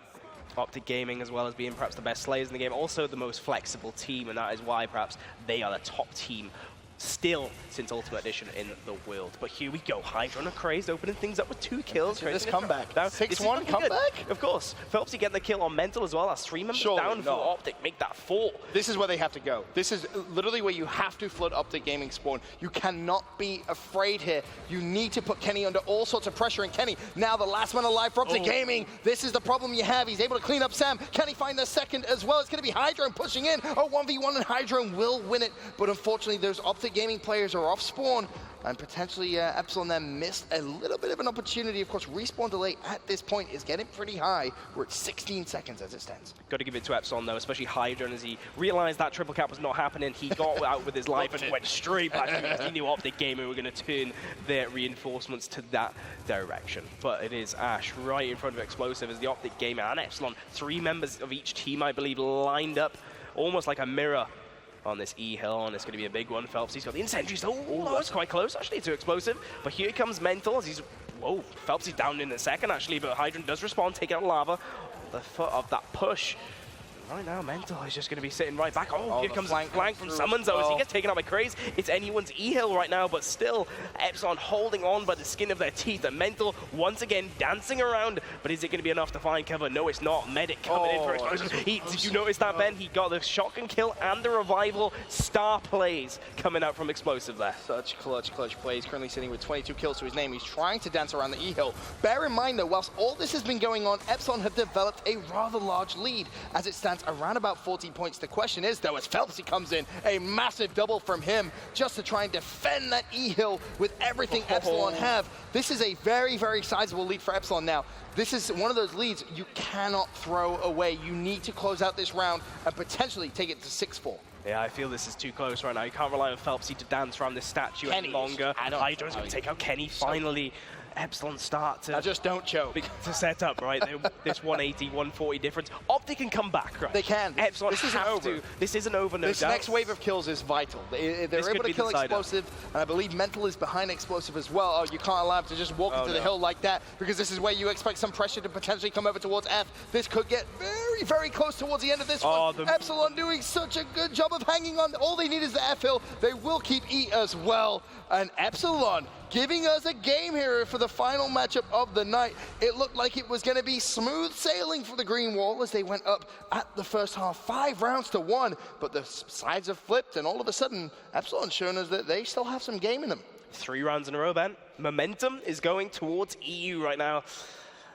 Optic Gaming, as well as being perhaps the best slayers in the game, also the most flexible team, and that is why perhaps they are the top team still since Ultimate Edition in the world. But here we go. Hydra and Crazed opening things up with 2 kills. This comeback. 6-1 comeback? Of course. Phelpsy getting the kill on Mental as well. That's 3 members down for Optic. Make that 4. This is where they have to go. This is literally where you have to flood Optic Gaming spawn. You cannot be afraid here. You need to put Kenny under all sorts of pressure. And Kenny, now the last man alive for Optic Gaming. This is the problem you have. He's able to clean up Sam. Can he find the second as well? It's going to be Hydra pushing in. A 1v1, and Hydra will win it. But unfortunately, those Optic Gaming players are off spawn, and potentially Epsilon then missed a little bit of an opportunity. Of course, respawn delay at this point is getting pretty high. We're at 16 seconds as it stands. Got to give it to Epsilon, though, especially Hydra, and as he realized that triple cap was not happening, he got out with his life and went straight back because he knew Optic Gaming were going to turn their reinforcements to that direction. But it is Ash right in front of Explosive as the Optic Gamer and Epsilon, 3 members of each team, I believe, lined up almost like a mirror on this E hill, and it's going to be a big one. Phelpsy's got the incentries. Oh, that's quite close, actually, to Explosive. But here comes Mental as he's... Whoa, Phelpsy's down in a second, actually, but Hydra does respond, taking out lava. The foot of that push. Right now, Mental is just going to be sitting right back. Oh, here comes a flank from Summons, though, as he gets taken out by Craze. It's anyone's E-hill right now, but still, Epsilon holding on by the skin of their teeth. And Mental, once again, dancing around. But is it going to be enough to find cover? No, it's not. Medic coming in for Explosive. Did you notice that, Ben? He got the shotgun kill and the revival. Star plays coming out from Explosive there. Such clutch plays. Currently sitting with 22 kills to his name. He's trying to dance around the E-hill. Bear in mind, though, whilst all this has been going on, Epsilon have developed a rather large lead. As it stands, around about 40 points. The question is, though, as Phelpsy comes in, a massive double from him just to try and defend that E-hill with everything Epsilon have. This is a very, very sizable lead for Epsilon now. This is one of those leads you cannot throw away. You need to close out this round and potentially take it to 6-4. Yeah, I feel this is too close right now. You can't rely on Phelpsy to dance around this statue any longer. Hydra's going to take out Kenny finally. Epsilon start to... Now just don't choke. To set up, right? This 180, 140 difference. Optic can come back, right? They can. Epsilon this isn't over. This isn't over, no doubt. This next wave of kills is vital. They're able to kill Explosive, and I believe Mental is behind Explosive as well. Oh, you can't allow him to just walk into the hill like that, because this is where you expect some pressure to potentially come over towards F. This could get very, very close towards the end of this one. Epsilon doing such a good job of hanging on. All they need is the F hill. They will keep E as well. And Epsilon giving us a game here for the final matchup of the night. It looked like it was going to be smooth sailing for the Green Wall as they went up at the first half, 5 rounds to 1. But the sides have flipped, and all of a sudden, Epsilon's shown us that they still have some game in them. 3 rounds in a row, Ben. Momentum is going towards EU right now.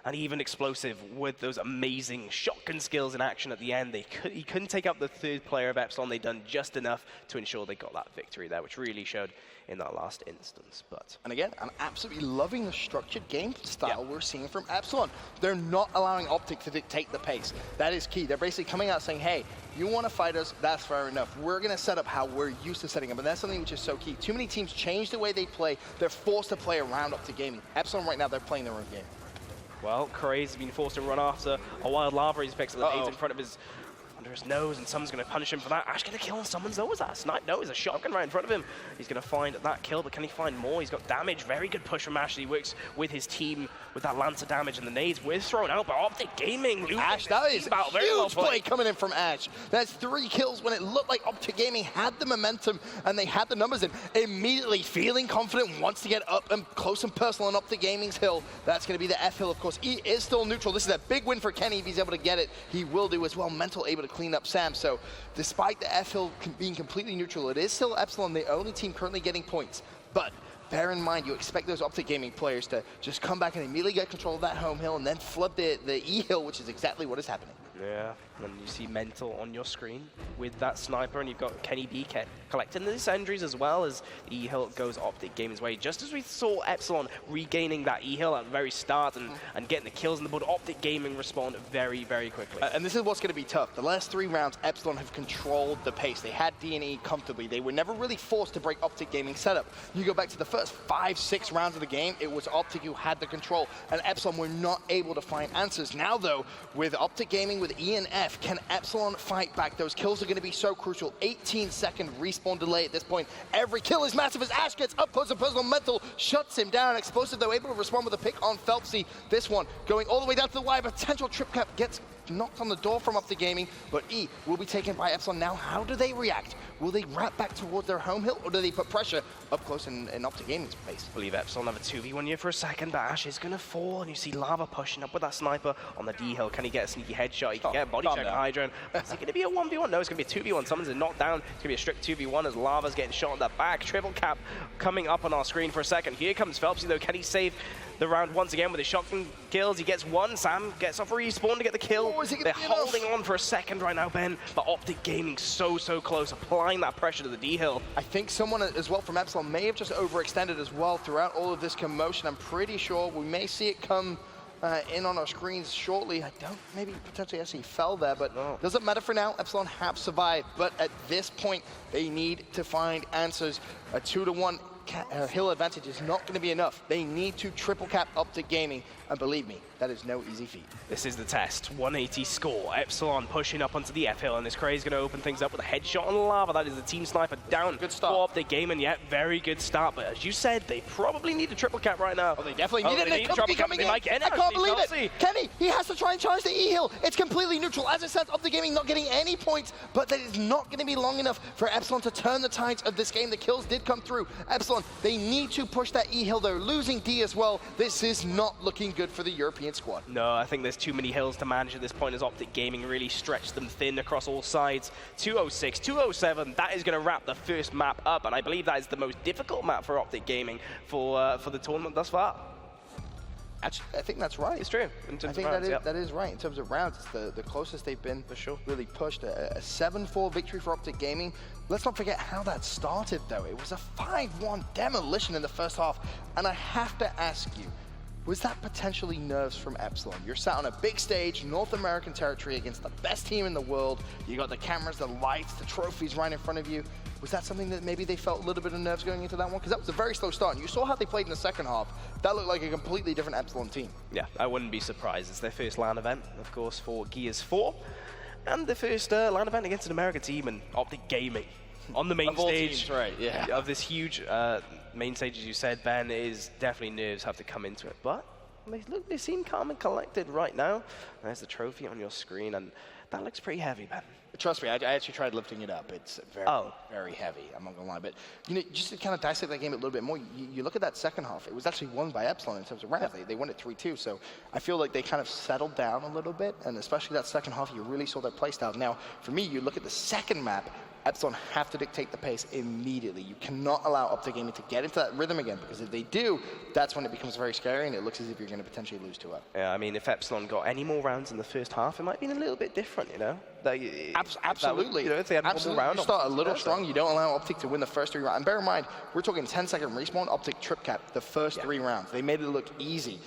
And even Explosive with those amazing shotgun skills in action at the end. He couldn't take out the 3rd player of Epsilon. They'd done just enough to ensure they got that victory there, which really showed in that last instance. And again, I'm absolutely loving the structured game style we're seeing from Epsilon. They're not allowing Optic to dictate the pace. That is key. They're basically coming out saying, hey, you want to fight us, that's fair enough. We're going to set up how we're used to setting up, and that's something which is so key. Too many teams change the way they play. They're forced to play around Optic Gaming. Epsilon right now, they're playing their own game. Well, Craze has been forced to run after a wild lava. He picks up the nades in front of his... under his nose, and someone's going to punish him for that. Ash going to kill someone's though. Is that a snipe? No, it's a shotgun right in front of him. He's going to find that kill, but can he find more? He's got damage. Very good push from Ash. He works with his team with that Lancer damage, and the nades were thrown out by Optic Gaming. Ash, that is a huge play coming in from Ash. That's 3 kills when it looked like Optic Gaming had the momentum and they had the numbers in. Immediately feeling confident, wants to get up and close and personal on Optic Gaming's hill. That's going to be the F hill, of course. E is still neutral. This is a big win for Kenny if he's able to get it. He will do as well. Mental able to clean up Sam. So despite the F hill being completely neutral, it is still Epsilon, the only team currently getting points. But bear in mind, you expect those Optic Gaming players to just come back and immediately get control of that home hill and then flood the E hill, which is exactly what is happening. Yeah, and you see Mental on your screen with that sniper, and you've got Kenny B collecting the sentries as well as the E-Hill goes Optic Gaming's way. Just as we saw Epsilon regaining that E-Hill at the very start and getting the kills on the board, Optic Gaming respond very, very quickly. And this is what's going to be tough. The last 3 rounds, Epsilon have controlled the pace. They had D&E comfortably. They were never really forced to break Optic Gaming setup. You go back to the first 5-6 rounds of the game, it was Optic who had the control, and Epsilon were not able to find answers. Now, though, with Optic Gaming, with E and F, can Epsilon fight back? Those kills are going to be so crucial. 18-second respawn delay at this point. Every kill is massive as Ash gets up close and personal. Mental shuts him down. Explosive, though, able to respond with a pick on Phelpsy. This one going all the way down to the wire. Potential trip cap gets knocked on the door from Optic Gaming, but E will be taken by Epsilon. Now, how do they react? Will they wrap back towards their home hill, or do they put pressure up close in Optic Gaming's face? I believe Epsilon have a 2v1 here for a second, but Ash is going to fall, and you see Lava pushing up with that sniper on the D hill. Can he get a sneaky headshot? He can get a body check on Hydra. Is it going to be a 1v1? No, it's going to be a 2v1. Someone's knocked down. It's going to be a strict 2v1 as Lava's getting shot in the back. Triple cap coming up on our screen for a second. Here comes Phelpsy, though. Can he save the round once again with his shotgun kills? He gets one. Sam gets off respawn to get the kill. They're holding on for a second right now, Ben, but Optic Gaming so close, applying that pressure to the D-Hill. I think someone as well from Epsilon may have just overextended as well throughout all of this commotion. I'm pretty sure we may see it come in on our screens shortly. I don't, maybe potentially actually fell there, but doesn't matter for now. Epsilon have survived, but at this point, they need to find answers. A 2-to-1 hill advantage is not going to be enough. They need to triple cap Optic Gaming, and believe me, that is no easy feat. This is the test. 180 score. Epsilon pushing up onto the F hill, and this Cray is going to open things up with a headshot on Lava. That is the team sniper down. Good start. For Optic Gaming, yet very good start. But as you said, they probably need a triple cap right now. Oh, they definitely need it. They could be coming in. I can't believe it. Kenny, he has to try and challenge the E hill. It's completely neutral. As it says, Optic Gaming not getting any points, but that is not going to be long enough for Epsilon to turn the tides of this game. The kills did come through. Epsilon, they need to push that E hill. They're losing D as well. This is not looking good for the European squad. No, I think there's too many hills to manage at this point as Optic Gaming really stretched them thin across all sides. 206, 207, that is going to wrap the first map up, and I believe that is the most difficult map for Optic Gaming for the tournament thus far. Actually, I think that's right. It's true. In terms of rounds, that is right. In terms of rounds, it's the closest they've been for sure. Really pushed. A 7-4 victory for Optic Gaming. Let's not forget how that started, though. It was a 5-1 demolition in the first half, and I have to ask you, was that potentially nerves from Epsilon? You're sat on a big stage, North American territory, against the best team in the world. You got the cameras, the lights, the trophies right in front of you. Was that something that maybe they felt a little bit of nerves going into that one? Because that was a very slow start. And you saw how they played in the second half. That looked like a completely different Epsilon team. Yeah, I wouldn't be surprised. It's their first LAN event, of course, for Gears 4. And the first LAN event against an American team and Optic Gaming. On the main stage teams, right, yeah. Of this huge main stage, as you said, Ben, is definitely nerves have to come into it. But they seem calm and collected right now. There's the trophy on your screen, and that looks pretty heavy, Ben. Trust me, I actually tried lifting it up. It's very heavy, I'm not gonna lie. But just to kind of dissect that game a little bit more, you look at that second half, it was actually won by Epsilon in terms of rounds. They won it 3-2, so I feel like they kind of settled down a little bit, and especially that second half, you really saw their play style. Now, for me, you look at the second map, Epsilon have to dictate the pace immediately. You cannot allow Optic Gaming to get into that rhythm again, because if they do, that's when it becomes very scary, and it looks as if you're going to potentially lose to it. Yeah, I mean, if Epsilon got any more rounds in the first half, it might be a little bit different, you know? Absolutely. If they had one more round. You start a little strong, you don't allow Optic to win the first 3 rounds. And bear in mind, we're talking 10-second respawn, Optic trip cap the first 3 rounds. They made it look easy.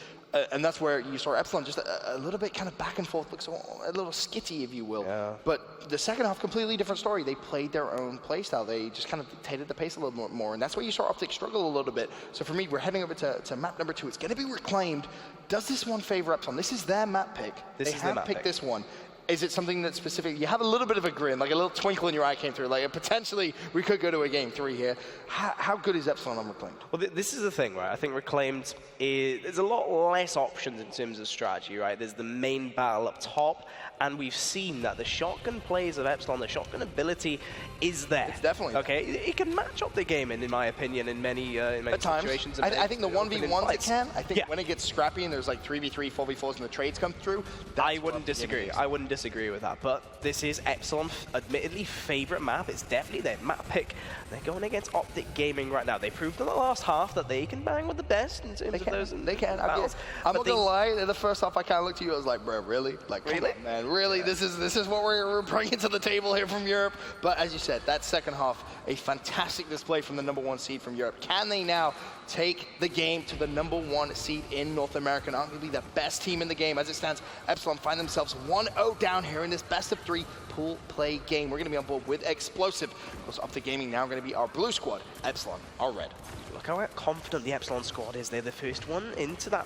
And that's where you saw Epsilon just a little bit kind of back and forth, looks a little skitty, if you will. Yeah. But the second half, completely different story. They played their own play style. They just kind of dictated the pace a little more. And that's where you saw Optic struggle a little bit. So for me, we're heading over to map number 2. It's going to be reclaimed. Does this one favor Epsilon? This is their map pick. They have picked this one. Is it something that's specific? You have a little bit of a grin, like a little twinkle in your eye came through, like potentially we could go to a game 3 here. How good is Epsilon on Reclaimed? Well, this is the thing, right? I think Reclaimed there's a lot less options in terms of strategy, right? There's the main battle up top, and we've seen that the shotgun plays of Epsilon, the shotgun ability is there. It's definitely okay. It can match up the game, in my opinion, in many situations. I think the 1v1s it can. I think when it gets scrappy and there's like 3v3, 4v4s, and the trades come through. I wouldn't disagree. I wouldn't disagree. disagree with that, but this is Epsilon's admittedly favorite map. It's definitely their map pick. They're going against Optic Gaming right now. They proved in the last half that they can bang with the best in terms of those. They can. I'm not gonna lie. In the first half, I kind of looked at you. I was like, bro, really? Like, come on, man, really? This is what we're bringing to the table here from Europe. But as you said, that second half, a fantastic display from the #1 seed from Europe. Can they now take the game to the #1 seed in North America, and arguably the best team in the game? As it stands, Epsilon find themselves 1-0 down here in this best-of-3 pool play game. We're going to be on board with Explosive. Of course, Optic Gaming now going to be our blue squad. Epsilon, our red. Look how confident the Epsilon squad is. They're the first one into that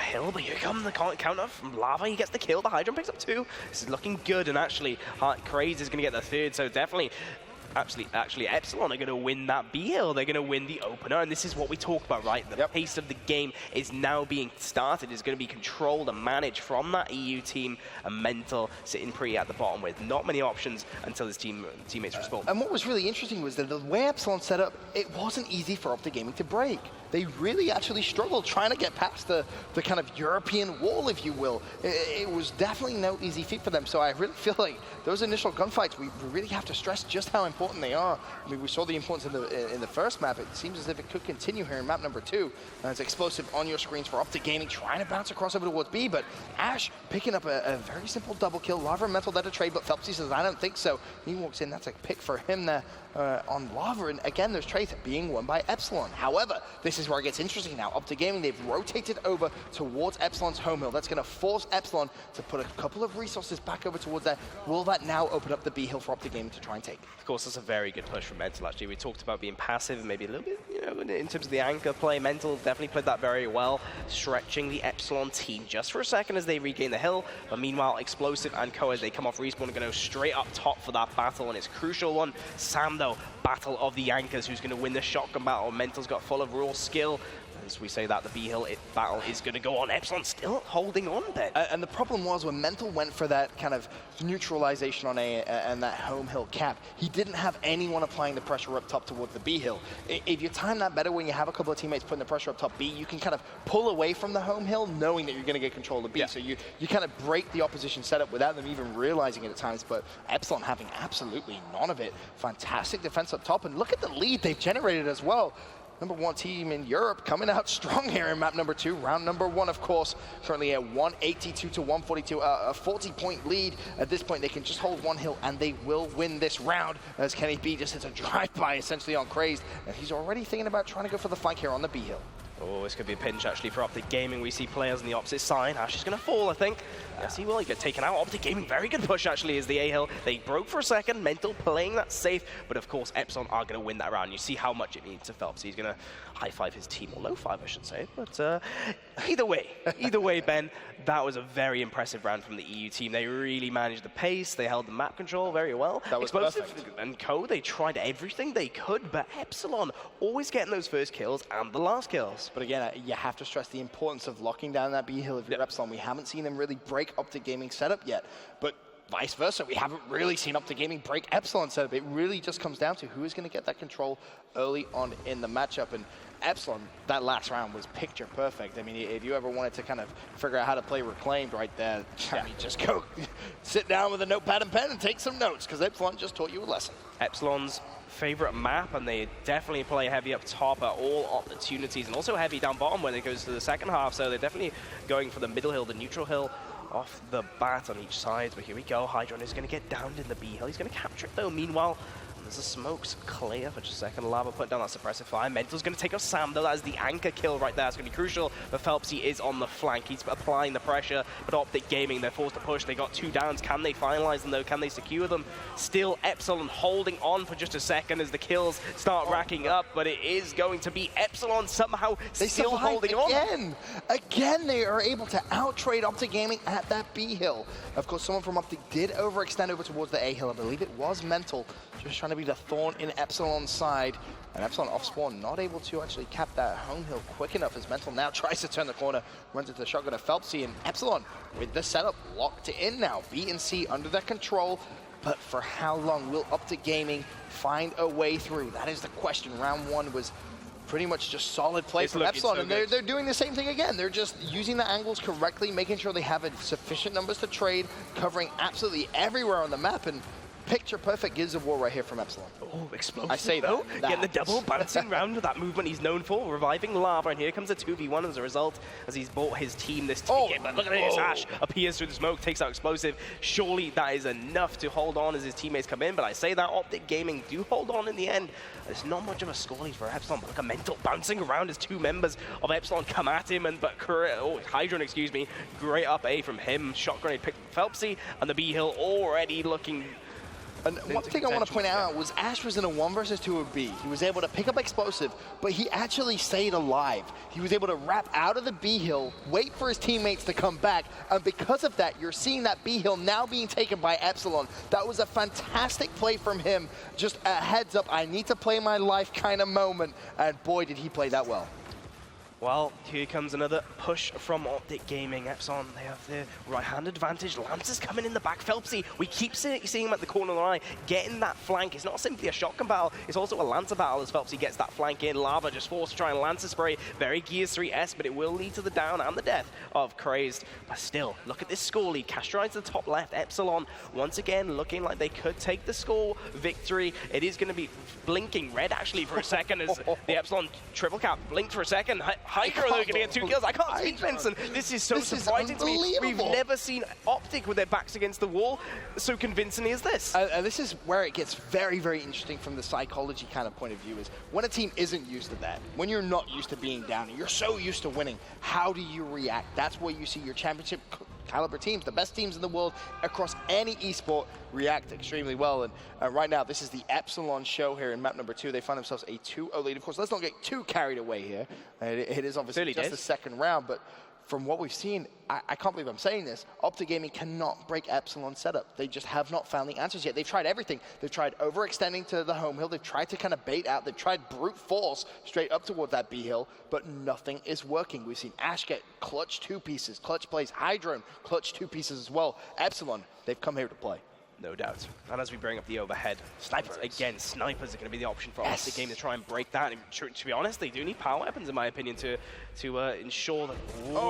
hill, but here come the counter from Lava. He gets the kill. The Hydron picks up 2. This is looking good, and actually, Craze is going to get the 3rd, so definitely... Actually, Epsilon are going to win that B hill. They're going to win the opener, and this is what we talk about, right? The pace of the game is now being started. It's going to be controlled and managed from that EU team, and Mental sitting pretty at the bottom with not many options until his teammates respond. And what was really interesting was that the way Epsilon set up, it wasn't easy for Optic Gaming to break. They really actually struggled trying to get past the kind of European wall, if you will. It was definitely no easy feat for them. So I really feel like those initial gunfights, we really have to stress just how important they are. I mean, we saw the importance in the first map. It seems as if it could continue here in map #2. It's Explosive on your screens for Optic Gaming, trying to bounce across over towards B, but Ash picking up a very simple double kill. Lava and Mental there to trade, but Phelpsy says, I don't think so. He walks in, that's a pick for him there on Lava, and again, there's trades being won by Epsilon. However, this is where it gets interesting now. Optic Gaming, they've rotated over towards Epsilon's home hill. That's going to force Epsilon to put a couple of resources back over towards there. Will that now open up the B hill for Optic Gaming to try and take? Of course, that's a very good push from Mental, actually. We talked about being passive and maybe a little bit, in terms of the anchor play. Mental definitely played that very well, stretching the Epsilon team just for a second as they regain the hill. But meanwhile, Explosive and Co, as they come off respawn, are going to go straight up top for that battle, and it's a crucial one. Sam, though, battle of the anchors, who's going to win the shotgun battle. Mental's got full of raw skill. As we say that, the B hill battle is going to go on. Epsilon still holding on, Ben. And the problem was when Mental went for that kind of neutralization on A and that home hill cap, he didn't have anyone applying the pressure up top towards the B hill. If you time that better when you have a couple of teammates putting the pressure up top B, you can kind of pull away from the home hill knowing that you're going to get control of B. Yeah. So you kind of break the opposition setup without them even realizing it at times. But Epsilon having absolutely none of it. Fantastic defense up top. And look at the lead they've generated as well. #1 team in Europe coming out strong here in map #2. Round #1, of course, currently at 182 to 142, a 40-point lead. At this point, they can just hold one hill, and they will win this round, as Kenny B just hits a drive-by, essentially, on Crazed. And he's already thinking about trying to go for the flank here on the B hill. Oh, this could be a pinch, actually, for Optic Gaming. We see players on the opposite side. Ash is going to fall, I think. Yes, he will. He get taken out. Optic Gaming, very good push, actually, is the A hill. They broke for a second. Mental playing that safe. But, of course, Epsilon are going to win that round. You see how much it means to Phelps. He's going to high-five his team. Or low-five, I should say. But either way, Ben, that was a very impressive round from the EU team. They really managed the pace. They held the map control very well. That was Explosive perfect. And Co, they tried everything they could. But Epsilon always getting those first kills and the last kills. But again, you have to stress the importance of locking down that B hill if you're Epsilon. We haven't seen them really break Optic Gaming setup yet, but vice versa, we haven't really seen Optic Gaming break Epsilon setup. It really just comes down to who is going to get that control early on in the matchup. And Epsilon, that last round was picture perfect. I mean, if you ever wanted to kind of figure out how to play Reclaimed right there, I mean, just go sit down with a notepad and pen and take some notes, because Epsilon just taught you a lesson. Epsilon's favorite map, and they definitely play heavy up top at all opportunities, and also heavy down bottom when it goes to the second half. So they're definitely going for the middle hill, the neutral hill, off the bat on each side. But here we go. Hydron is going to get downed in the B hill. He's going to capture it, though. Meanwhile, there's the smokes clear for just a second. Lava put down that suppressive fire. Mental's going to take off Sam, though. That is the anchor kill right there. It's going to be crucial. But Phelpsy is on the flank. He's applying the pressure. But Optic Gaming, they're forced to push. They got 2 downs. Can they finalize them, though? Can they secure them? Still, Epsilon holding on for just a second as the kills start racking up. But it is going to be Epsilon somehow still holding on. Again, they are able to out-trade Optic Gaming at that B hill. Of course, someone from Optic did overextend over towards the A hill. I believe it was Mental, just trying to be the thorn in Epsilon's side. And Epsilon off spawn, not able to actually cap that home hill quick enough as Mental now tries to turn the corner, runs into the shotgun of Phelpsy, and Epsilon with the setup locked in now. B and C under their control, but for how long will Optic Gaming find a way through? That is the question. Round 1 was pretty much just solid play from Epsilon, and they're doing the same thing again. They're just using the angles correctly, making sure they have sufficient numbers to trade, covering absolutely everywhere on the map, and picture perfect Gears of War right here from Epsilon. Oh, explosive. I say though. Getting the double, bouncing around with that movement he's known for, reviving Lava, and here comes a 2v1 as a result, as he's bought his team this ticket. But look at this, Ash appears through the smoke, takes out explosive. Surely that is enough to hold on as his teammates come in, but I say that Optic Gaming do hold on in the end. There's not much of a score lead for Epsilon, but look at Mental bouncing around as two members of Epsilon come at him, Hydron, excuse me, great up A from him. Shot grenade picked Phelpsy, and the B hill already looking. And one thing I want to point out was Ash was in a 1 versus 2 of B. He was able to pick up explosive, but he actually stayed alive. He was able to wrap out of the B hill, wait for his teammates to come back, and because of that, you're seeing that B hill now being taken by Epsilon. That was a fantastic play from him. Just a heads up, I need to play my life kind of moment, and boy, did he play that well. Well, here comes another push from Optic Gaming. Epsilon, they have their right-hand advantage. Lance is coming in the back. Phelpsy, we keep seeing him at the corner of the eye, getting that flank. It's not simply a shotgun battle, it's also a Lancer battle as Phelpsy gets that flank in. Lava just forced to try and Lancer spray. Very Gears 3-esque, but it will lead to the down and the death of Crazed. But still, look at this score lead. Castrides to the top left. Epsilon, once again, looking like they could take the score victory. It is going to be blinking red, actually, for a second, as the Epsilon triple cap blinked for a second. Hydro, they're going to get 2 kills. I can't speak, Vincent. This is so surprising to me. We've never seen Optic with their backs against the wall so convincingly as this. This is where it gets very, very interesting from the psychology kind of point of view, is when a team isn't used to that, when you're not used to being down, and you're so used to winning, how do you react? That's where you see your championship caliber teams, the best teams in the world across any esport, react extremely well. And right now, this is the Epsilon show here in map number 2. They find themselves a 2-0 lead. Of course, let's not get too carried away here. It is obviously just the second round, but from what we've seen, I can't believe I'm saying this, Optic Gaming cannot break Epsilon's setup. They just have not found the answers yet. They've tried everything. They've tried overextending to the home hill. They've tried to kind of bait out. They've tried brute force straight up toward that B hill, but nothing is working. We've seen Ash get clutch 2 pieces, clutch plays, Hydron, clutch 2 pieces as well. Epsilon, they've come here to play. No doubt. And as we bring up the overhead, snipers again, snipers are going to be the option for Optic Game to try and break that. And to be honest, they do need power weapons, in my opinion, to ensure that.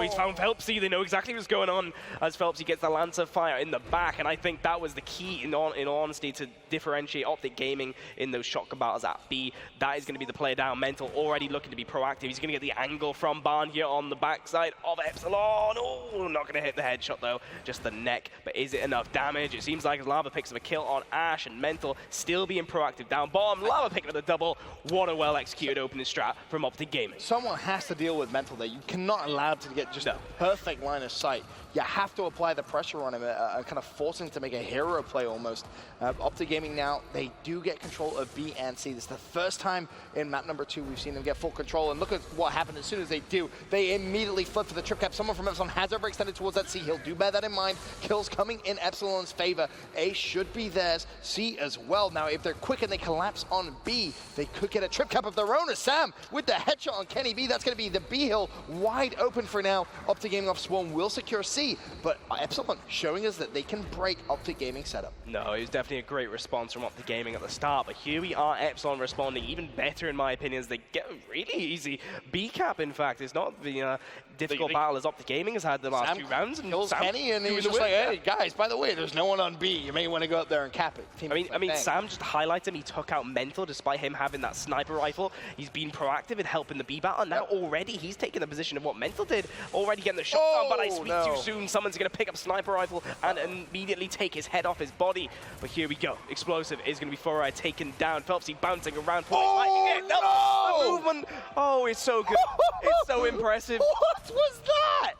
He's found Phelpsy. They know exactly what's going on as Phelpsy gets the Lancer fire in the back. And I think that was the key, in all honesty, to differentiate Optic Gaming in those shotgun battles at B. That is going to be the play down. Mental already looking to be proactive. He's going to get the angle from Barn here on the backside of Epsilon. Oh, not going to hit the headshot though, just the neck. But is it enough damage? It seems like Lava picks up a kill on Ash, and Mental still being proactive down bottom. Lava picking up the double. What a well-executed opening strat from Optic Gaming. Someone has to deal with Mental there. You cannot allow to get just a perfect line of sight. You have to apply the pressure on him, kind of forcing him to make a hero play almost. Optic Gaming now, they do get control of B and C. This is the first time in map number 2 we've seen them get full control, and look at what happened as soon as they do. They immediately flip for the trip cap. Someone from Epsilon has overextended towards that C hill. Do bear that in mind. Kills coming in Epsilon's favor. A should be theirs. C as well. Now, if they're quick and they collapse on B, they could get a trip cap of their own. As Sam with the headshot on Kenny B. That's going to be the B hill wide open for now. Optic Gaming off Swarm will secure C, but Epsilon showing us that they can break Optic Gaming setup. No, it was definitely a great response from Optic Gaming at the start, but here we are, Epsilon responding even better in my opinion, as they get a really easy B cap. In fact, it's not the difficult battle as Optic Gaming has had the last 2 rounds. And kills Kenny, and he was just like, hey guys, by the way, there's no one on B. You may want to go up there and cap it. I mean, Sam just highlighted him. He took out Mental despite him having that sniper rifle. He's been proactive in helping the B battle. Now already he's taken the position of what Mental did, already getting the shot down, but I speak too soon. Someone's going to pick up sniper rifle and immediately take his head off his body. But here we go. Explosive is going to be Foray taken down. Phelpsy bouncing around. The movement. Oh, it's so good. It's so impressive. What was that?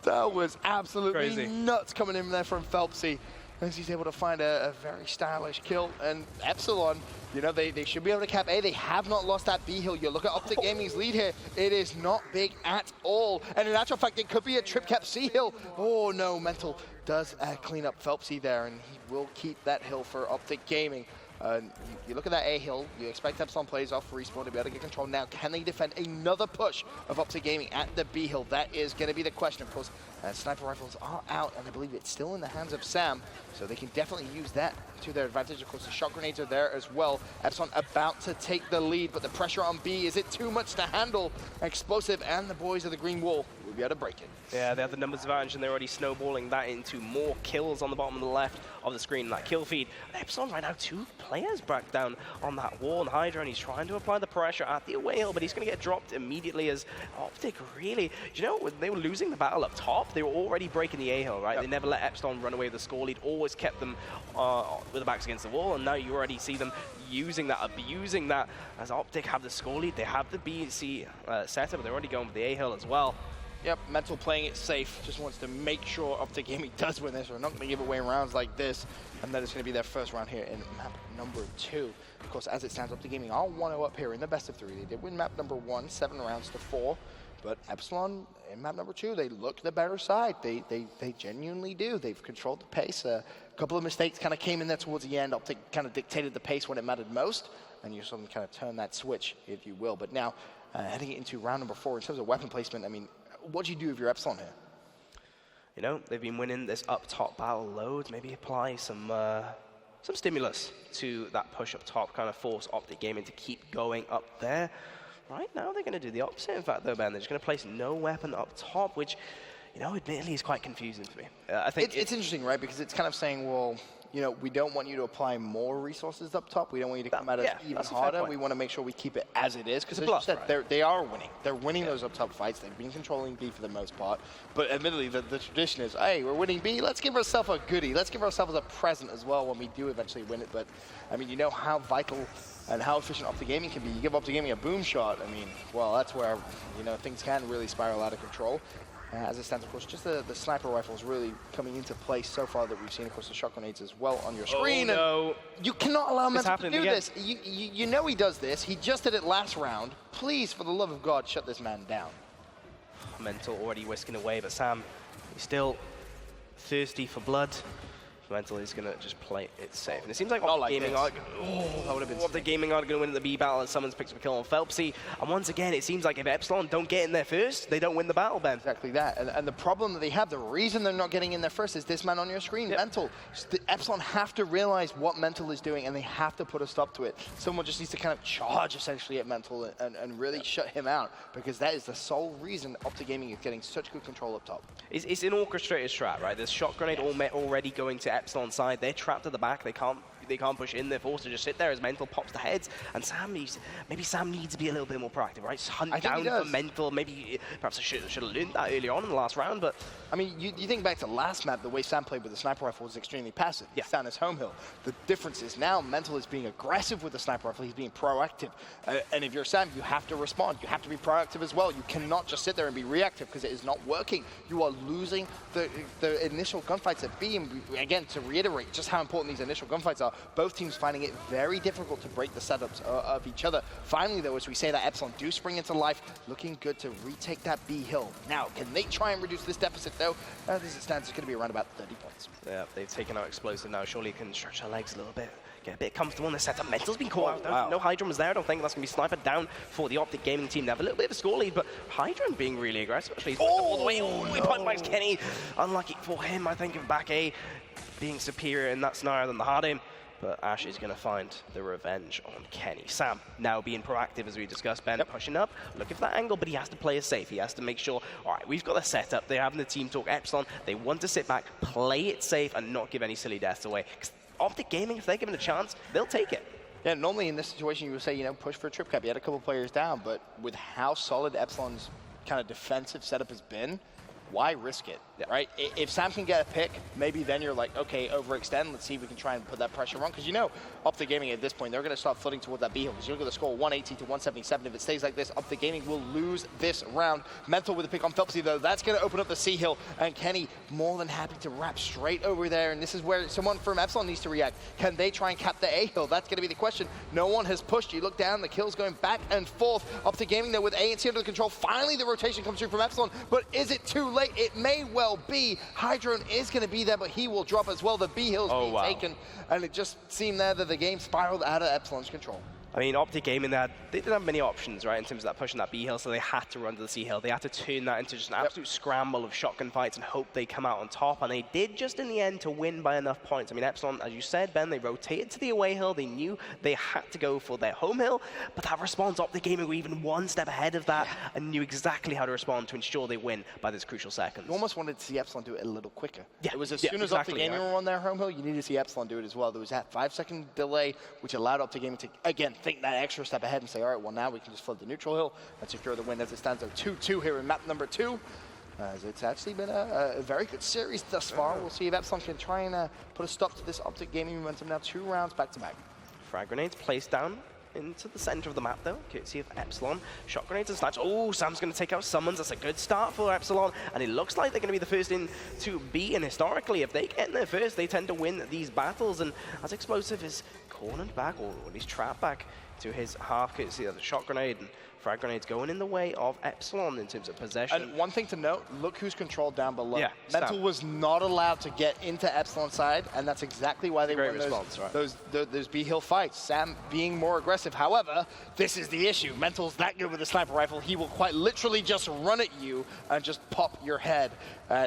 That was absolutely nuts coming in there from Phelpsy, as he's able to find a very stylish kill. And Epsilon, you know, they should be able to cap A. They have not lost that B hill. You look at Optic Gaming's lead here. It is not big at all. And in actual fact, it could be a trip cap C hill. Oh no, Mental does clean up Phelpsy there, and he will keep that hill for Optic Gaming. You look at that A hill, you expect Epsilon plays off respawn to be able to get control. Now, can they defend another push of Optic Gaming at the B hill? That is going to be the question. Of course, sniper rifles are out, and I believe it's still in the hands of Sam, so they can definitely use that to their advantage. Of course, the shot grenades are there as well. Epsilon about to take the lead, but the pressure on B, is it too much to handle? Explosive, and the boys of the green wall will be able to break it. Yeah, they have the numbers advantage, and they're already snowballing that into more kills on the bottom of the left of the screen, that kill feed. Epsilon right now, 2 players back down on that wall, and Hydra, and he's trying to apply the pressure at the away hill, but he's going to get dropped immediately as Optic really, you know, when they were losing the battle up top, they were already breaking the A hill, right? Yep. They never let Epsilon run away with the score lead, always kept them with the backs against the wall, and now you already see them using that, abusing that, as Optic have the score lead. They have the B and C setup, but they're already going with the A hill as well. Yep, Mental playing it safe, just wants to make sure Optic Gaming does win this. We're not going to give away rounds like this, and that is going to be their first round here in map number 2. Of course, as it stands, Optic Gaming are 1-0 up here in the best of 3. They did win map number 1, 7 rounds to 4, but Epsilon in map number 2, they look the better side. They genuinely do. They've controlled the pace. A couple of mistakes kind of came in there towards the end. Optic kind of dictated the pace when it mattered most, and you saw them kind of turn that switch, if you will. But now, heading into round number 4, in terms of weapon placement, I mean, what do you do if you're Epsilon here? You know, they've been winning this up-top battle loads. Maybe apply some stimulus to that push up top, kind of force Optic Gaming to keep going up there. Right now, they're going to do the opposite, in fact, though, Ben. They're just going to place no weapon up top, which, you know, admittedly is quite confusing for me. I think it's interesting, right? Because it's kind of saying, well, you know, we don't want you to apply more resources up top. We don't want you to come at it even harder. We want to make sure we keep it as it is. Because as you said, they are winning. They're winning those up top fights. They've been controlling B for the most part. But admittedly, the tradition is, hey, we're winning B. Let's give ourselves a goodie. Let's give ourselves a present as well when we do eventually win it. But, I mean, you know how vital and how efficient Optic Gaming can be. You give Optic Gaming a boom shot, I mean, well, that's where, you know, things can really spiral out of control. As it stands, of course, just the sniper rifles really coming into place so far that we've seen, of course, the shot grenades as well on your screen. Oh, no. You cannot allow Mental to do this. You know he does this. He just did it last round. Please, for the love of God, shut this man down. Mental already whisking away, but Sam, he's still thirsty for blood. Mental is going to just play it safe. And it seems like Optic Gaming are going to win the B battle, and someone's picked up a kill on Phelpsy. And once again, it seems like if Epsilon don't get in there first, they don't win the battle, Ben. Exactly that. And the problem that they have, the reason they're not getting in there first is this man on your screen, Mental. The Epsilon have to realize what Mental is doing, and they have to put a stop to it. Someone just needs to kind of charge, essentially, at Mental and really shut him out, because that is the sole reason Optic Gaming is getting such good control up top. It's an orchestrated strat, right? There's shot grenade already going to Epsilon side. They're trapped at the back. They can't push in. They're forced to just sit there as Mental pops the heads. And Sam maybe Sam needs to be a little bit more proactive, right? Just hunt down for Mental. Maybe perhaps I should have learned that earlier on in the last round. But I mean, you think back to last map, the way Sam played with the sniper rifle was extremely passive. It's down his home hill. The difference is now Mental is being aggressive with the sniper rifle. He's being proactive. And if you're Sam, you have to respond. You have to be proactive as well. You cannot just sit there and be reactive, because it is not working. You are losing the initial gunfights at B. And again, to reiterate just how important these initial gunfights are, both teams finding it very difficult to break the setups of each other. Finally, though, as we say that, Epsilon do spring into life, looking good to retake that B hill. Now, can they try and reduce this deficit, though? As it stands, it's going to be around about 30 points. Yeah, they've taken out Explosive now. Surely can stretch their legs a little bit, get a bit comfortable in the setup. Mental's been caught out. No Hydra was there. I don't think that's going to be sniped down for the Optic Gaming team. They have a little bit of a score lead, but Hydra being really aggressive, actually. All the way. He punched Kenny. Unlucky for him, I think, of back A being superior in that scenario than the hard aim. But Ash is going to find the revenge on Kenny. Sam now being proactive, as we discussed, Ben, pushing up, looking for that angle, but he has to play it safe. He has to make sure, all right, we've got the setup. They're having the team talk Epsilon. They want to sit back, play it safe, and not give any silly deaths away. Because Optic Gaming, if they're given a chance, they'll take it. Yeah, normally in this situation, you would say, you know, push for a trip cap. You had a couple players down, but with how solid Epsilon's kind of defensive setup has been, why risk it, right? If Sam can get a pick, maybe then you're like, okay, overextend. Let's see if we can try and put that pressure on. Because you know, Optic Gaming at this point, they're going to start flooding toward that B hill. Because you're going to score 180 to 177. If it stays like this, Optic Gaming will lose this round. Mental with a pick on Phelpsy, though. That's going to open up the C hill. And Kenny more than happy to wrap straight over there. And this is where someone from Epsilon needs to react. Can they try and cap the A hill? That's going to be the question. No one has pushed. You look down, the kill's going back and forth. Optic Gaming, though, with A and C under control. Finally, the rotation comes through from Epsilon. But is it too late? It may well well. B, Hydron is going to be there, but he will drop as well. The B hill's being taken, and it just seemed there that the game spiraled out of Epsilon's control. I mean, Optic Gaming, they didn't have many options, right, in terms of that pushing that B hill, so they had to run to the C hill. They had to turn that into just an absolute scramble of shotgun fights and hope they come out on top, and they did just in the end to win by enough points. I mean, Epsilon, as you said, Ben, they rotated to the away hill. They knew they had to go for their home hill, but that response, Optic Gaming were even one step ahead of that and knew exactly how to respond to ensure they win by this crucial seconds. You almost wanted to see Epsilon do it a little quicker. Yeah. It was as soon as Optic Gaming were on their home hill, you needed to see Epsilon do it as well. There was that 5-second delay, which allowed Optic Gaming to, again, think that extra step ahead and say, all right, well, now we can just flood the neutral hill and secure the win as it stands at 2-2 here in map number 2. As it's actually been a very good series thus far. We'll see if Epsilon can try and put a stop to this Optic Gaming momentum now. 2 rounds back-to-back. Frag grenades placed down into the center of the map, though. Courtesy of Epsilon. Shot grenades and snipes. Oh, Sam's going to take out summons. That's a good start for Epsilon. And it looks like they're going to be the first in to B. And historically, if they get in there first, they tend to win these battles. And as Explosive is cornered back, or at least trapped back to his half, courtesy of the shot grenade, and frag grenades going in the way of Epsilon in terms of possession. And one thing to note, look who's controlled down below. Yeah, Mental was not allowed to get into Epsilon's side, and that's exactly why they won those B hill fights. Sam being more aggressive. However, this is the issue. Mental's that good with a sniper rifle, he will quite literally just run at you and just pop your head.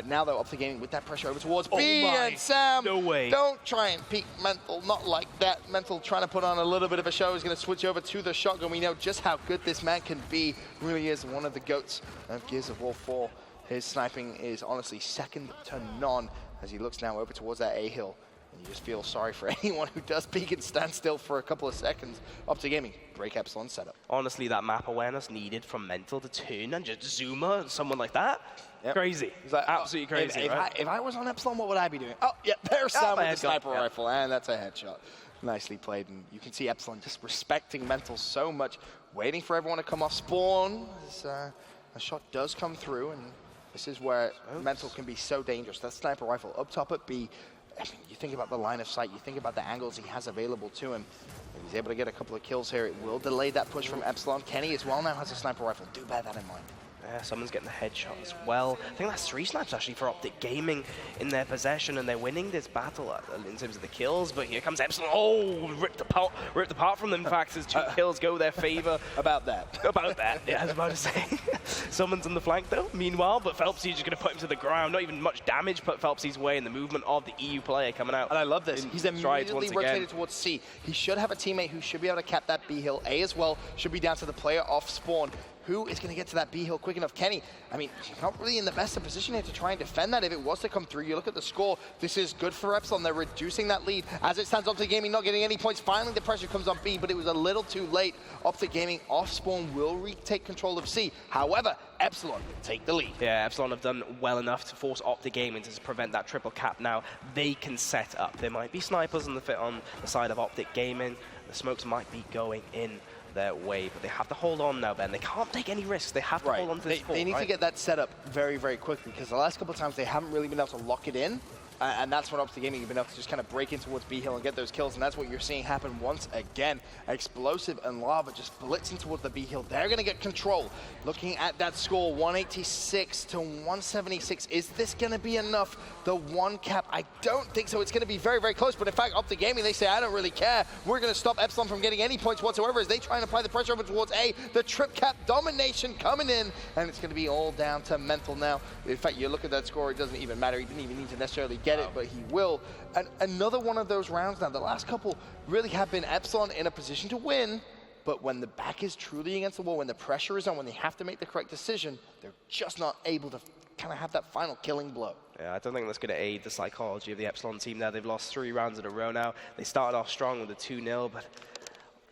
Now though, Optic Gaming with that pressure over towards B, and Sam, no way. Don't try and peek Mental, not like that. Mental trying to put on a little bit of a show. He's going to switch over to the shotgun. We know just how good this man can be. Really is one of the goats of Gears of War 4. His sniping is honestly second to none as he looks now over towards that A hill. And you just feel sorry for anyone who does peek and stand still for a couple of seconds. Optic Gaming, break Epsilon setup. Honestly, that map awareness needed from Mental to turn and just zoom someone like that. Yep. Crazy. Like, absolutely crazy, right? If I was on Epsilon, what would I be doing? Oh, yeah, there's Sam with the sniper rifle, and that's a headshot. Nicely played, and you can see Epsilon just respecting Mental so much, waiting for everyone to come off spawn. As, a shot does come through, and this is where Mental can be so dangerous. That sniper rifle up top at B, I mean, you think about the line of sight, you think about the angles he has available to him. If he's able to get a couple of kills here, it will delay that push from Epsilon. Kenny as well now has a sniper rifle. Do bear that in mind. Yeah, someone's getting the headshot as well. I think that's 3 snipes actually for Optic Gaming in their possession, and they're winning this battle in terms of the kills. But here comes Epsilon. Oh, ripped apart from them. In fact, as 2 kills go their favor. About that. About that. Yeah, I was about to say. Someone's on the flank though. Meanwhile, but Phelpsy's just going to put him to the ground. Not even much damage put Phelpsy's way in the movement of the EU player coming out. And I love this. He's immediately rotated towards C. He should have a teammate who should be able to cap that B hill. A as well should be down to the player off spawn. Who is going to get to that B hill quick enough? Kenny, I mean, not really in the best of position here to try and defend that if it was to come through. You look at the score, this is good for Epsilon. They're reducing that lead. As it stands, Optic Gaming not getting any points. Finally, the pressure comes on B, but it was a little too late. Optic Gaming off spawn will retake control of C. However, Epsilon take the lead. Yeah, Epsilon have done well enough to force Optic Gaming to prevent that triple cap. Now, they can set up. There might be snipers on the side of Optic Gaming. The smokes might be going in their way, but they have to hold on now, Ben. They can't take any risks. They have to hold on to this fort, They need to get that set up very, very quickly, because the last couple of times they haven't really been able to lock it in. And that's when Optic Gaming have been able to just kind of break in towards B hill and get those kills, and that's what you're seeing happen once again. Explosive and Lava just blitzing towards the B hill. They're going to get control. Looking at that score, 186 to 176. Is this going to be enough? The 1 cap? I don't think so. It's going to be very, very close. But in fact, Optic Gaming, they say, I don't really care. We're going to stop Epsilon from getting any points whatsoever as they try and apply the pressure over towards A. The trip cap domination coming in, and it's going to be all down to Mental now. In fact, you look at that score, it doesn't even matter. He didn't even need to necessarily get it, but he will. And another one of those rounds now. The last couple really have been Epsilon in a position to win, but when the back is truly against the wall, when the pressure is on, when they have to make the correct decision, they're just not able to kind of have that final killing blow. Yeah, I don't think that's going to aid the psychology of the Epsilon team there. They've lost 3 rounds in a row now. They started off strong with a 2-0, but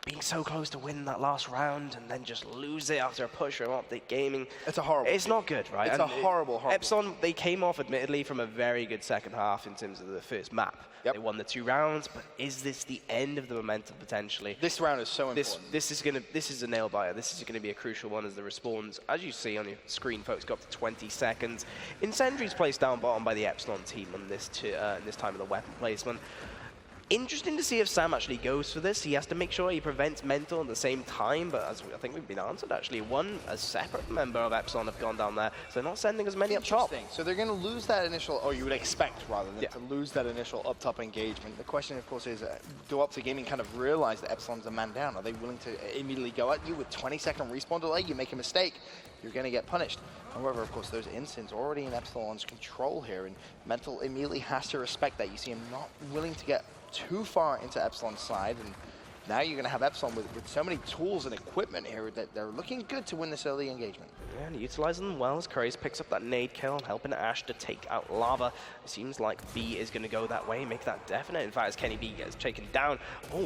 being so close to winning that last round and then just lose it after a push from Optic Gaming. It's a horrible. It's not good, right? It's a horrible. Epsilon, they came off admittedly from a very good second half in terms of the first map. Yep. They won the 2 rounds, but is this the end of the momentum potentially? This round is so important. This is a nail biter. This is gonna be a crucial one as the respawns, as you see on your screen, folks, go up to 20 seconds. Incendiary's placed down bottom by the Epsilon team on this time of the weapon placement. Interesting to see if Sam actually goes for this. He has to make sure he prevents Mental at the same time, but as I think we've been answered, actually, a separate member of Epsilon have gone down there, so they're not sending as many up top. So they're going to lose that initial, or you would expect, rather, than to lose that initial up-top engagement. The question, of course, is, do Optic Gaming kind of realize that Epsilon's a man down? Are they willing to immediately go at you with 20-second respawn delay? You make a mistake, you're going to get punished. However, of course, those instants already in Epsilon's control here, and Mental immediately has to respect that. You see him not willing to get too far into Epsilon's side, and now you're going to have Epsilon with so many tools and equipment here that they're looking good to win this early engagement. Yeah, and utilizing them well as Craze picks up that nade kill, helping Ash to take out Lava. It seems like B is going to go that way, make that definite. In fact, as Kenny B gets taken down,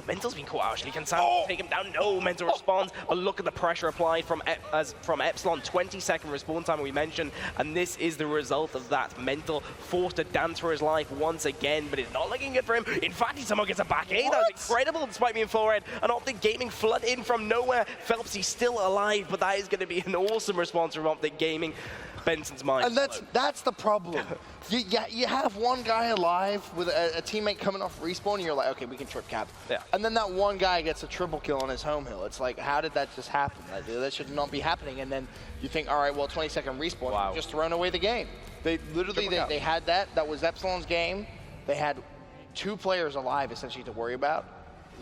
Mental's been caught out. Actually, can Sam take him down? No, Mental responds, but look at the pressure applied from Epsilon. 20-second respawn time we mentioned, and this is the result of that. Mental forced to dance for his life once again, but it's not looking good for him. In fact, he somehow gets a back A. That was incredible despite being full red. And Optic Gaming flood in from nowhere. Phelps, he's still alive, but that is going to be an awesome response from Optic Gaming. Benson's mind. And that's the problem. you have one guy alive with a teammate coming off respawn, and you're like, okay, we can trip cap. Yeah. And then that one guy gets a triple kill on his home hill. It's like, how did that just happen? That should not be happening. And then you think, all right, well, 20-second respawn, you've just thrown away the game. They literally, they had that. That was Epsilon's game. They had 2 players alive, essentially, to worry about.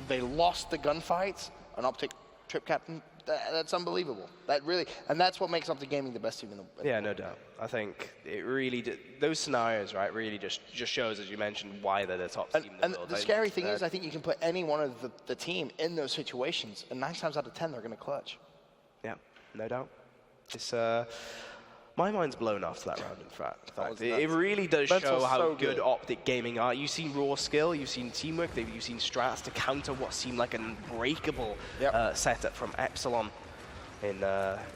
They lost the gunfights. An Optic trip captain. That's unbelievable. That really, and that's what makes Optic Gaming the best team in the world. Yeah, no doubt. I think it really those scenarios, right, really just shows, as you mentioned, why they're the top team in the world. And the scary thing is, I think you can put any one of the team in those situations, and 9 times out of 10, they're going to clutch. Yeah, no doubt. It's my mind's blown after that round, in fact. It really does show how good Optic Gaming are. You've seen raw skill, you've seen teamwork, you've seen strats to counter what seemed like an unbreakable setup from Epsilon in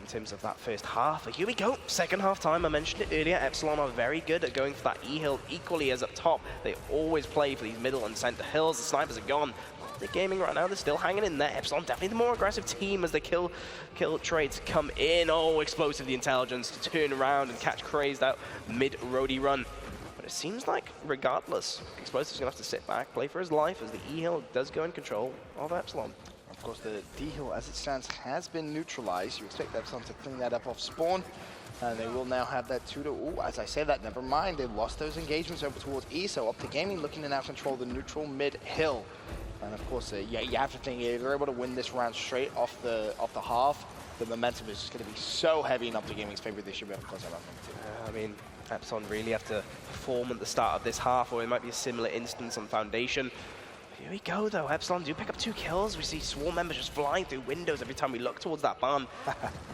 terms of that first half. But here we go, second half time. I mentioned it earlier, Epsilon are very good at going for that E-hill equally as up top. They always play for these middle and center hills. The snipers are gone. Optic Gaming right now, they're still hanging in there. Epsilon definitely the more aggressive team as the kill trades come in. Oh, explosive the intelligence to turn around and catch Crazed out mid-roadie run. But it seems like, regardless, Explosive's going to have to sit back, play for his life as the E-hill does go in control of Epsilon. Of course, the D-hill, as it stands, has been neutralized. You expect Epsilon to clean that up off spawn. And they will now have that 2-2. As I say that, never mind. They lost those engagements over towards E, so Optic Gaming looking to now control the neutral mid-hill. And of course, you have to think if they're able to win this round straight off the half, the momentum is just going to be so heavy in Optic Gaming's favor. They should be able to close that out. I mean, Epsilon really have to perform at the start of this half, or it might be a similar instance on Foundation. Here we go, though. Epsilon do pick up 2 kills. We see Swarm members just flying through windows every time we look towards that barn.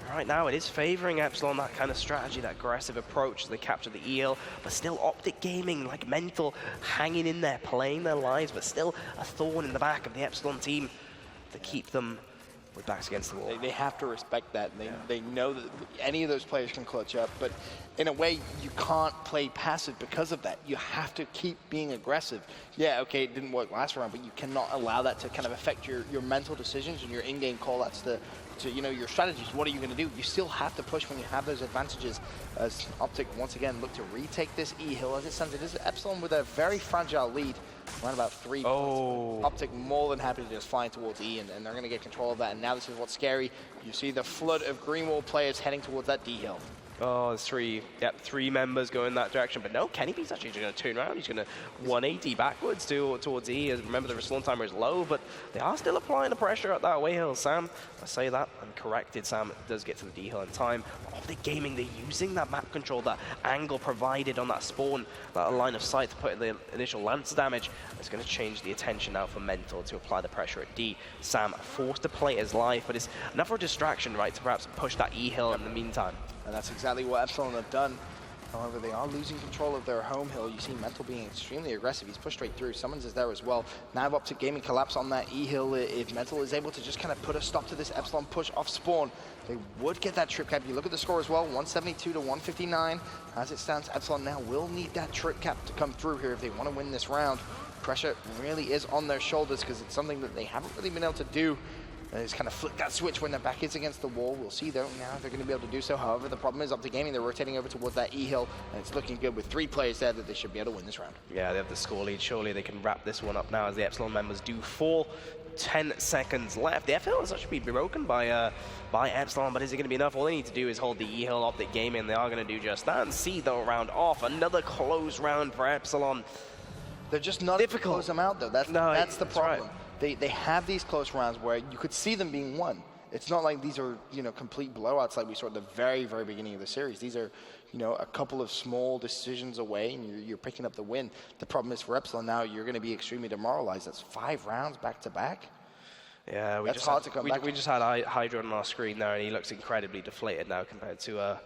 Right now, it is favoring Epsilon, that kind of strategy, that aggressive approach. They capture the EL, but still Optic Gaming, like Mental, hanging in there, playing their lives, but still a thorn in the back of the Epsilon team to keep them with backs against the wall. They have to respect that. They know that any of those players can clutch up, but in a way, you can't play passive because of that. You have to keep being aggressive. Yeah, okay, it didn't work last round, but you cannot allow that to kind of affect your mental decisions and your in-game call-outs to your strategies. What are you going to do? You still have to push when you have those advantages. As Optic, once again, look to retake this E-hill. As it stands, it is Epsilon with a very fragile lead. Around about 3 points. Optic more than happy to just fly towards E, and they're going to get control of that. And now this is what's scary. You see the flood of Greenwall players heading towards that D-hill. Oh, there's 3 members going that direction. But no, Kenny B's actually going to turn around. He's going to 180 backwards towards E. Remember, the respawn timer is low, but they are still applying the pressure at that way hill. Sam, I say that, I'm corrected. Sam does get to the D hill in time. Optic Gaming, they're using that map control, that angle provided on that spawn, that line of sight to put in the initial lance damage. It's going to change the attention now for Mental to apply the pressure at D. Sam forced to play his life, but it's enough for a distraction, right, to perhaps push that E hill in the meantime. And that's exactly what Epsilon have done. However, they are losing control of their home hill. You see Mental being extremely aggressive. He's pushed straight through. Summons is there as well. Now Optic Gaming collapse on that E-hill. If Mental is able to just kind of put a stop to this Epsilon push off spawn, they would get that trip cap. You look at the score as well, 172 to 159. As it stands, Epsilon now will need that trip cap to come through here if they want to win this round. Pressure really is on their shoulders because it's something that they haven't really been able to do They just kind of flick that switch when their back is against the wall. We'll see, though, now they're going to be able to do so. However, the problem is Optic Gaming, they're rotating over towards that E hill, and it's looking good with 3 players there that they should be able to win this round. Yeah, they have the score lead. Surely they can wrap this one up now as the Epsilon members do fall. 10 seconds left. The FL has actually been broken by Epsilon, but is it going to be enough? All they need to do is hold the E hill. Optic Gaming, they are going to do just that, and see the round off. Another close round for Epsilon. They're just not able to close them out, though. That's the problem. Right. They have these close rounds where you could see them being won. It's not like these are, complete blowouts like we saw at the very, very beginning of the series. These are, a couple of small decisions away, and you're picking up the win. The problem is for Epsilon now, you're going to be extremely demoralized. That's 5 rounds back to back. Yeah, we just had Hydra on our screen there, and he looks incredibly deflated now compared to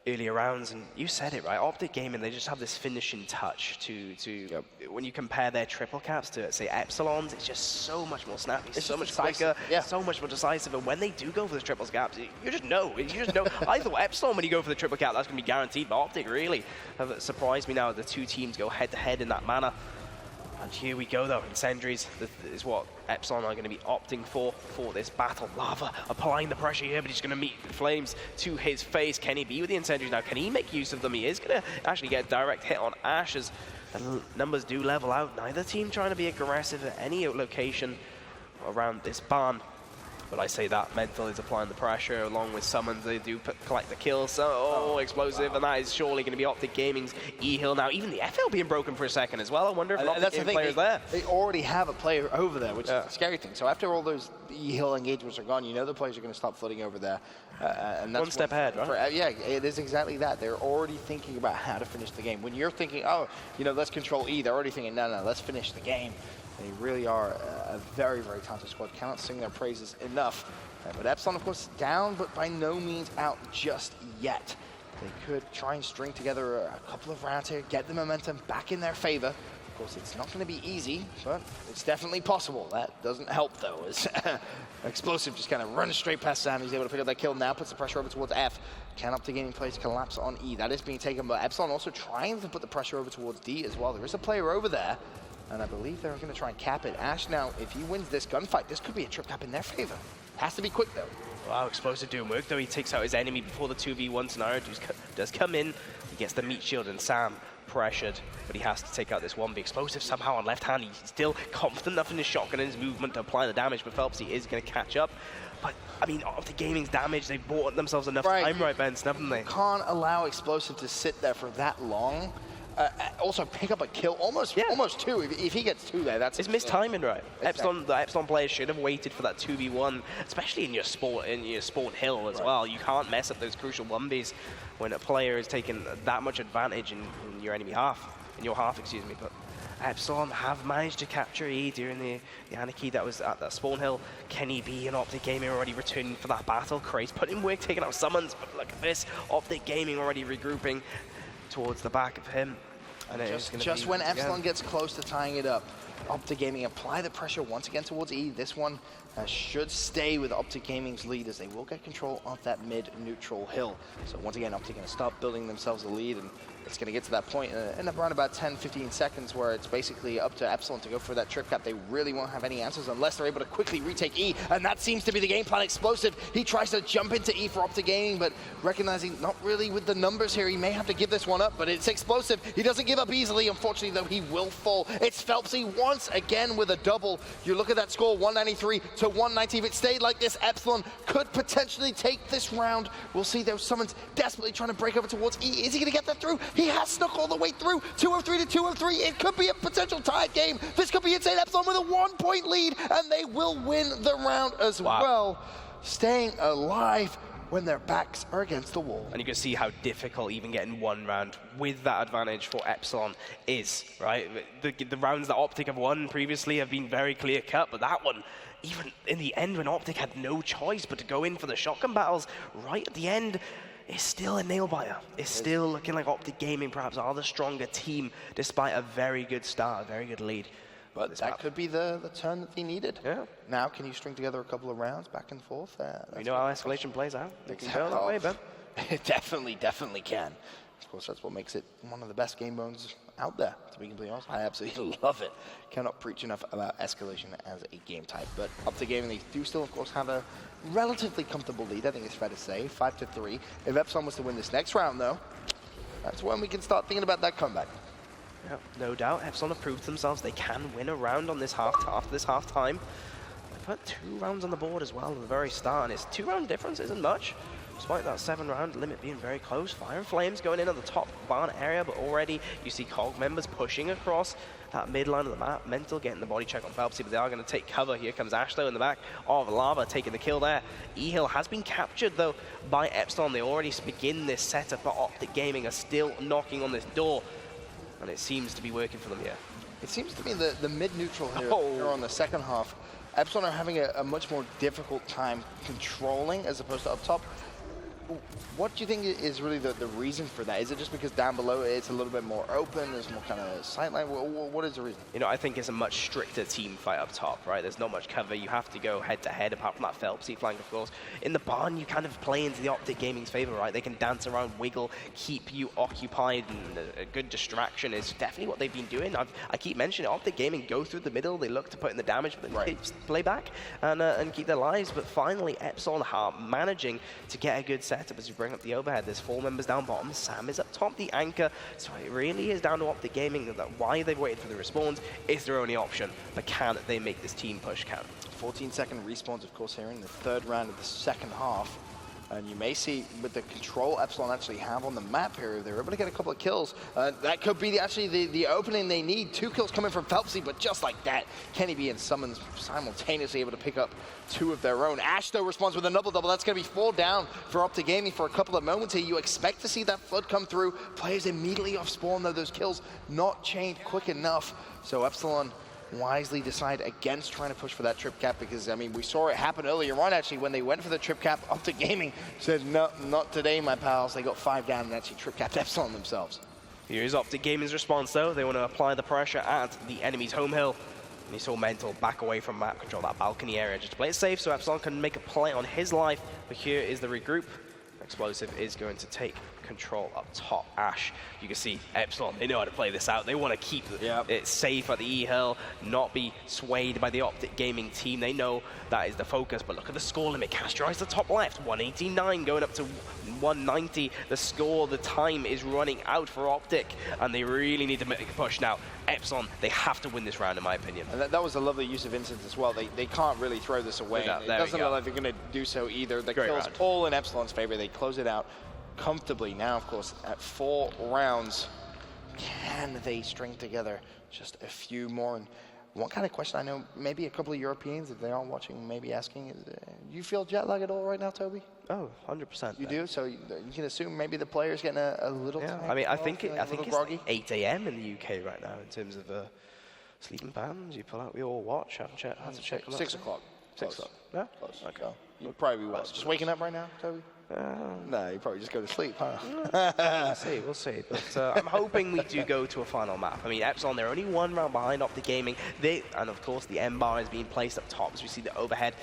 earlier rounds. And you said it right, Optic Gaming, they just have this finishing touch to when you compare their triple caps to, say, Epsilon's, it's just so much more snappy, it's so much quicker, so much more decisive. And when they do go for the triple caps, you just know. I thought Epsilon, when you go for the triple cap, that's going to be guaranteed, but Optic really have surprised me now. The 2 teams go head to head in that manner. And here we go, though. Incendiaries is what Epsilon are going to be opting for this battle. Lava applying the pressure here, but he's going to meet flames to his face. Can he be with the Incendiaries now? Can he make use of them? He is going to actually get a direct hit on Ash as the numbers do level out. Neither team trying to be aggressive at any location around this barn. But I say that Mental is applying the pressure along with Summons. They do collect the kills. So explosive, wow. And that is surely going to be Optic Gaming's E-Hill now. Even the FL being broken for a second as well. I wonder if Optic Gaming player's there. They already have a player over there, which is the scary thing. So after all those E-Hill engagements are gone, the players are going to start flooding over there. And that's one step ahead, right? Yeah, it is exactly that. They're already thinking about how to finish the game. When you're thinking, let's control E, they're already thinking, no, let's finish the game. They really are a very, very talented squad. Cannot sing their praises enough. But Epsilon, of course, down, but by no means out just yet. They could try and string together a couple of rounds here, get the momentum back in their favor. Of course, it's not going to be easy, but it's definitely possible. That doesn't help, though, as Explosive just kind of runs straight past Sam. He's able to pick up that kill now, puts the pressure over towards F. Can Optic Gaming players collapse on E? That is being taken by Epsilon, also trying to put the pressure over towards D as well. There is a player over there. And I believe they're going to try and cap it. Ash now, if he wins this gunfight, this could be a trip cap in their favor. Has to be quick, though. Wow, Explosive doing work, though. He takes out his enemy before the 2v1 scenario does come in. He gets the meat shield, and Sam pressured, but he has to take out this 1v. Explosive somehow on left hand. He's still confident enough in his shotgun and his movement to apply the damage, but Phelps, he is going to catch up. But, I mean, Optic Gaming's damage, they've bought themselves enough time, right, Ben, haven't they? You can't allow Explosive to sit there for that long. Also pick up a kill, almost 2. If he gets 2 there, that's... It's missed timing, right? Exactly. The Epsilon players should have waited for that 2v1, especially in your spawn hill as well. You can't mess up those crucial 1vs when a player is taking that much advantage in your enemy half, excuse me. But Epsilon have managed to capture E during the anarchy that was at that spawn hill. Kenny B and Optic Gaming already returning for that battle. Craze put in work, taking out Summons, but look at this. Optic Gaming already regrouping towards the back of him. And just when Epsilon gets close to tying it up, Optic Gaming apply the pressure once again towards E. This one should stay with Optic Gaming's lead, as they will get control of that mid-neutral hill. So once again, Optic going to start building themselves a lead, and it's going to get to that point in around about 10-15 seconds where it's basically up to Epsilon to go for that trip cap. They really won't have any answers unless they're able to quickly retake E, and that seems to be the game plan. Explosive, he tries to jump into E for Optic Gaming, but recognizing not really with the numbers here, he may have to give this one up, but it's Explosive. He doesn't give up easily. Unfortunately, though, he will fall. It's Phelpsy once again with a double. You look at that score, 193 to 190. If it stayed like this, Epsilon could potentially take this round. We'll see, though. Someone's desperately trying to break over towards E. Is he going to get that through? He has snuck all the way through. 203 to 203. It could be a potential tied game. This could be insane. Epsilon with a 1-point lead, and they will win the round as well. Staying alive when their backs are against the wall. And you can see how difficult even getting one round with that advantage for Epsilon is, right? The rounds that Optic have won previously have been very clear-cut, but that one, even in the end when Optic had no choice but to go in for the shotgun battles, right at the end, it's still a nail-biter. It's still looking like Optic Gaming perhaps are the stronger team, despite a very good start, a very good lead. But that could be the turn that they needed. Yeah. Now, can you string together a couple of rounds back and forth? We know how escalation plays out. They can go that way, Ben. It definitely can. Of course, that's what makes it one of the best game modes out there, to be completely honest. I absolutely love it. Cannot preach enough about escalation as a game type. But Optic Gaming, they do still, of course, have a relatively comfortable lead, I think it's fair to say, 5-3. If Epsilon was to win this next round, though, that's when we can start thinking about that comeback. Yeah, no doubt. Epsilon have proved themselves they can win a round on this after this half time. They put 2 rounds on the board as well at the very start, and it's 2-round difference isn't much. Despite that 7-round limit being very close, Fire and Flames going in at the top barn area, but already you see COG members pushing across that midline of the map. Mental getting the body check on Phelpsy, but they are going to take cover. Here comes Ashlow in the back of Lava, taking the kill there. E-Hill has been captured, though, by Epsilon. They already begin this setup, but Optic Gaming are still knocking on this door, and it seems to be working for them here. It seems to me the mid-neutral here on the second half, Epsilon are having a much more difficult time controlling as opposed to up top. What do you think is really the reason for that? Is it just because down below it's a little bit more open, there's more kind of sightline? What is the reason? You know, I think it's a much stricter team fight up top, right? There's not much cover. You have to go head-to-head, apart from that Phelpsy flank, of course. In the barn, you kind of play into the Optic Gaming's favor, right? They can dance around, wiggle, keep you occupied, and a good distraction is definitely what they've been doing. I keep mentioning Optic Gaming go through the middle. They look to put in the damage, but they play back and keep their lives. But finally, Epsilon are managing to get a good setup as you bring up the overhead. There's 4 members down bottom. Sam is up top, the anchor. So it really is down to Optic Gaming that why they've waited for the respawns is their only option. But can they make this team push count? 14-second respawns, of course, here in the 3rd round of the second half. And you may see with the control Epsilon actually have on the map here, they're able to get a couple of kills. That could be actually the opening they need. 2 kills coming from Phelpsy, but just like that, Kenny B and Summons simultaneously able to pick up 2 of their own. Ash, though, responds with a double. That's going to be 4 down for Optic Gaming for a couple of moments here. You expect to see that flood come through. Players immediately off spawn, though, those kills not chained quick enough. So Epsilon wisely decide against trying to push for that trip cap because, I mean, we saw it happen earlier on, actually, when they went for the trip cap. Optic Gaming said, no, not today, my pals. They got 5 down and actually trip capped Epsilon themselves. Here's Optic Gaming's response, though. They want to apply the pressure at the enemy's home hill. And he saw Mental back away from map control, that balcony area, just to play it safe so Epsilon can make a play on his life. But here is the regroup. Explosive is going to take control up top. Ash, you can see Epsilon, they know how to play this out. They want to keep it safe at the E-Hill, not be swayed by the Optic Gaming team. They know that is the focus, but look at the score limit. Castro is the top left, 189 going up to 190. The score, the time is running out for Optic, and they really need to make a push now. Epsilon, they have to win this round, in my opinion. And that was a lovely use of instance as well. They can't really throw this away. It doesn't look like they're going to do so either. The kills all in Epsilon's favor. They close it out comfortably. Now, of course, at 4 rounds, can they string together just a few more? And one kind of question I know maybe a couple of Europeans, if they are watching, maybe asking is, do you feel jet lag at all right now, Toby? Oh, 100%. You do? So you can assume maybe the player's getting a little tired. I mean, I think it's like 8 a.m. in the UK right now in terms of sleeping patterns. You pull out your watch, have to check. 6 o'clock. 6 o'clock. Yeah? Close. Okay. You'd probably be just waking up right now, Toby? No, you probably just go to sleep, huh? We'll see. But I'm hoping we do go to a final map. I mean, Epsilon, they're only 1 round behind Optic Gaming. And of course, the M bar is being placed up top as we see the overhead.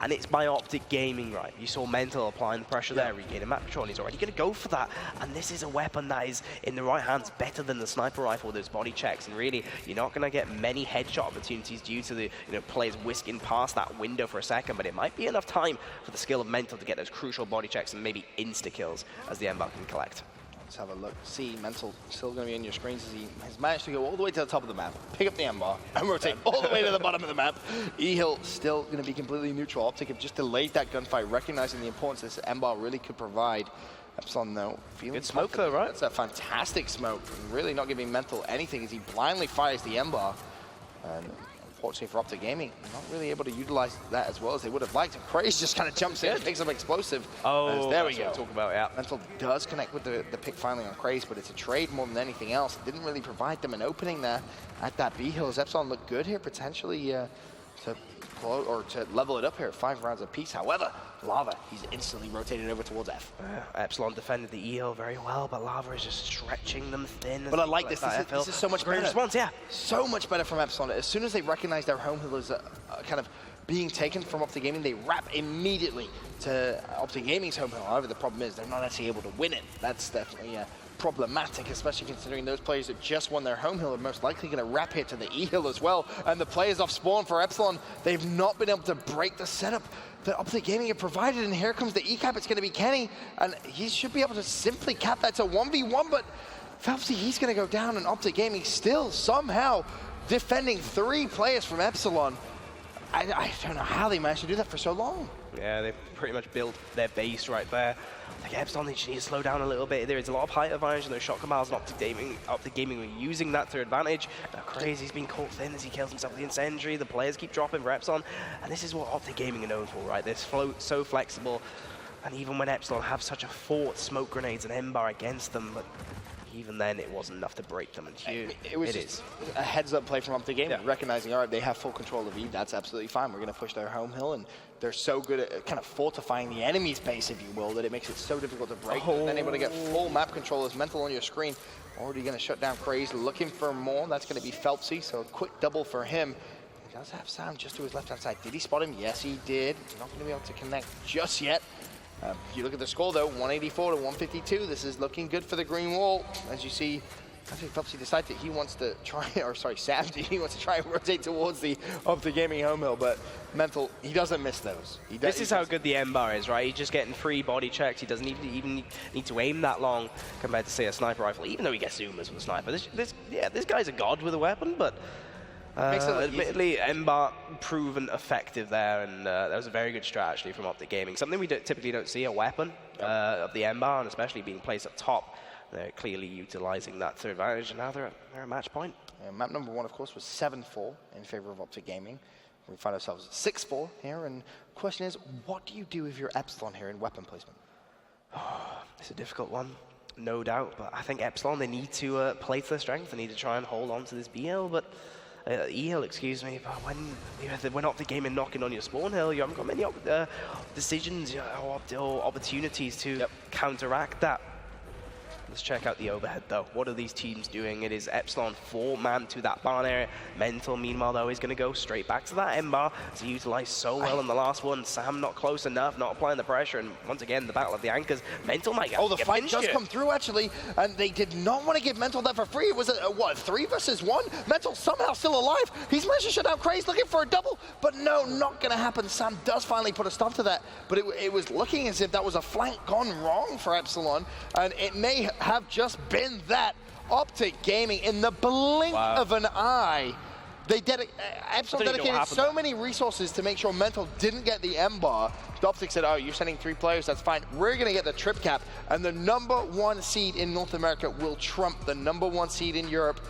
And it's by Optic Gaming, right? You saw Mental applying the pressure there, regaining map control, and he's already going to go for that. And this is a weapon that is, in the right hands, better than the sniper rifle, those body checks. And really, you're not going to get many headshot opportunities due to the players whisking past that window for a second. But it might be enough time for the skill of Mental to get those crucial body checks and maybe insta-kills as the M-Bar can collect. Let's have a look. See, Mental still going to be in your screens as he has managed to go all the way to the top of the map, pick up the M-Bar, and rotate all the way to the bottom of the map. E-Hill still going to be completely neutral. Optic have just delayed that gunfight, recognizing the importance this M-Bar really could provide. Epsilon, though, feeling good smoke, though, right? That's a fantastic smoke. Really not giving Mental anything as he blindly fires the M-Bar. And unfortunately for Optic Gaming, not really able to utilize that as well as they would have liked. And Craze just kind of jumps in and picks up Explosive. Oh, there we go. Talk about, yeah. Mental does connect with the pick finally on Craze, but it's a trade more than anything else. It didn't really provide them an opening there at that B-Hill. As Epsilon look good here, potentially to level it up here at 5 rounds apiece. However, Lava, he's instantly rotated over towards F. Epsilon defended the E-Hill very well, but Lava is just stretching them thin. But I like this. This is so much great better. Response, yeah. So much better from Epsilon. As soon as they recognize their home hill is kind of being taken from Optic Gaming. They wrap immediately to Optic Gaming's home hill. However, the problem is they're not actually able to win it. That's definitely problematic, especially considering those players that just won their home hill are most likely going to wrap here to the E hill as well. And the players off spawn for Epsilon, they've not been able to break the setup that Optic Gaming have provided. And here comes the E cap. It's going to be Kenny, and he should be able to simply cap that to 1v1. But Phelpsy, he's going to go down, and Optic Gaming still somehow defending 3 players from Epsilon. I don't know how they managed to do that for so long. Yeah, they've pretty much built their base right there. Like Epsilon, they just need to slow down a little bit. There is a lot of height advantage in those shotgun miles, and Optic Gaming were using that to their advantage. Now Crazy's been caught thin as he kills himself with the incendiary. The players keep dropping for Epsilon, and this is what Optic Gaming are known for, right? They're so flexible, and even when Epsilon have such a fort, smoke grenades and M-bar against them, but even then, it wasn't enough to break them. And here, it was just a heads-up play from Optic Gaming, recognizing, all right, they have full control of E. That's absolutely fine. We're going to push their home hill, and they're so good at kind of fortifying the enemy's base, if you will, that it makes it so difficult to break. And then able to get full map control as Mental on your screen. Already going to shut down Craze, looking for more. That's going to be Phelpsy, so a quick double for him. He does have Sam just to his left-hand side. Did he spot him? Yes, he did. Not going to be able to connect just yet. If you look at the score, though, 184 to 152. This is looking good for the green wall. As you see, I think Phelpsy decided that he wants to try, or sorry, Sam, he wants to try and rotate towards the Optic Gaming home hill, but Mental, he doesn't miss those. This is how good the M-bar is, right? He's just getting free body checks. He doesn't even need to aim that long compared to, say, a sniper rifle, even though he gets zoomers with a sniper. This guy's a god with a weapon, but admittedly, M-bar proven effective there, and that was a very good strat actually from Optic Gaming. Something we typically don't see, a weapon of the M-bar, and especially being placed up top. They're clearly utilizing that to their advantage, and now they're at match point. Map number 1, of course, was 7-4 in favor of Optic Gaming. We find ourselves at 6-4 here, and the question is, what do you do if you're Epsilon here in weapon placement? It's a difficult one, no doubt, but I think Epsilon, they need to play to their strength. They need to try and hold on to this BL, but E-hill, excuse me, but when Optic Gaming knocking on your spawn hill, you haven't got many decisions or opportunities to counteract that. Let's check out the overhead, though. What are these teams doing? It is Epsilon 4-man to that barn area. Mental, meanwhile, though, is going to go straight back to that M-bar. It's utilized so well in the last one. Sam not close enough, not applying the pressure, and once again, the battle of the anchors. Mental might get the fight does come through, actually, and they did not want to give Mental that for free. It was what, 3 versus 1? Mental somehow still alive. He's managed to shut down Craze, looking for a double, but no, not going to happen. Sam does finally put a stop to that, but it was looking as if that was a flank gone wrong for Epsilon, and it may have just been that. Optic Gaming, in the blink of an eye, Epsilon dedicated so many resources to make sure Mental didn't get the M-bar. Optic said, oh, you're sending 3 players, that's fine. We're going to get the trip cap, and the #1 seed in North America will trump the #1 seed in Europe.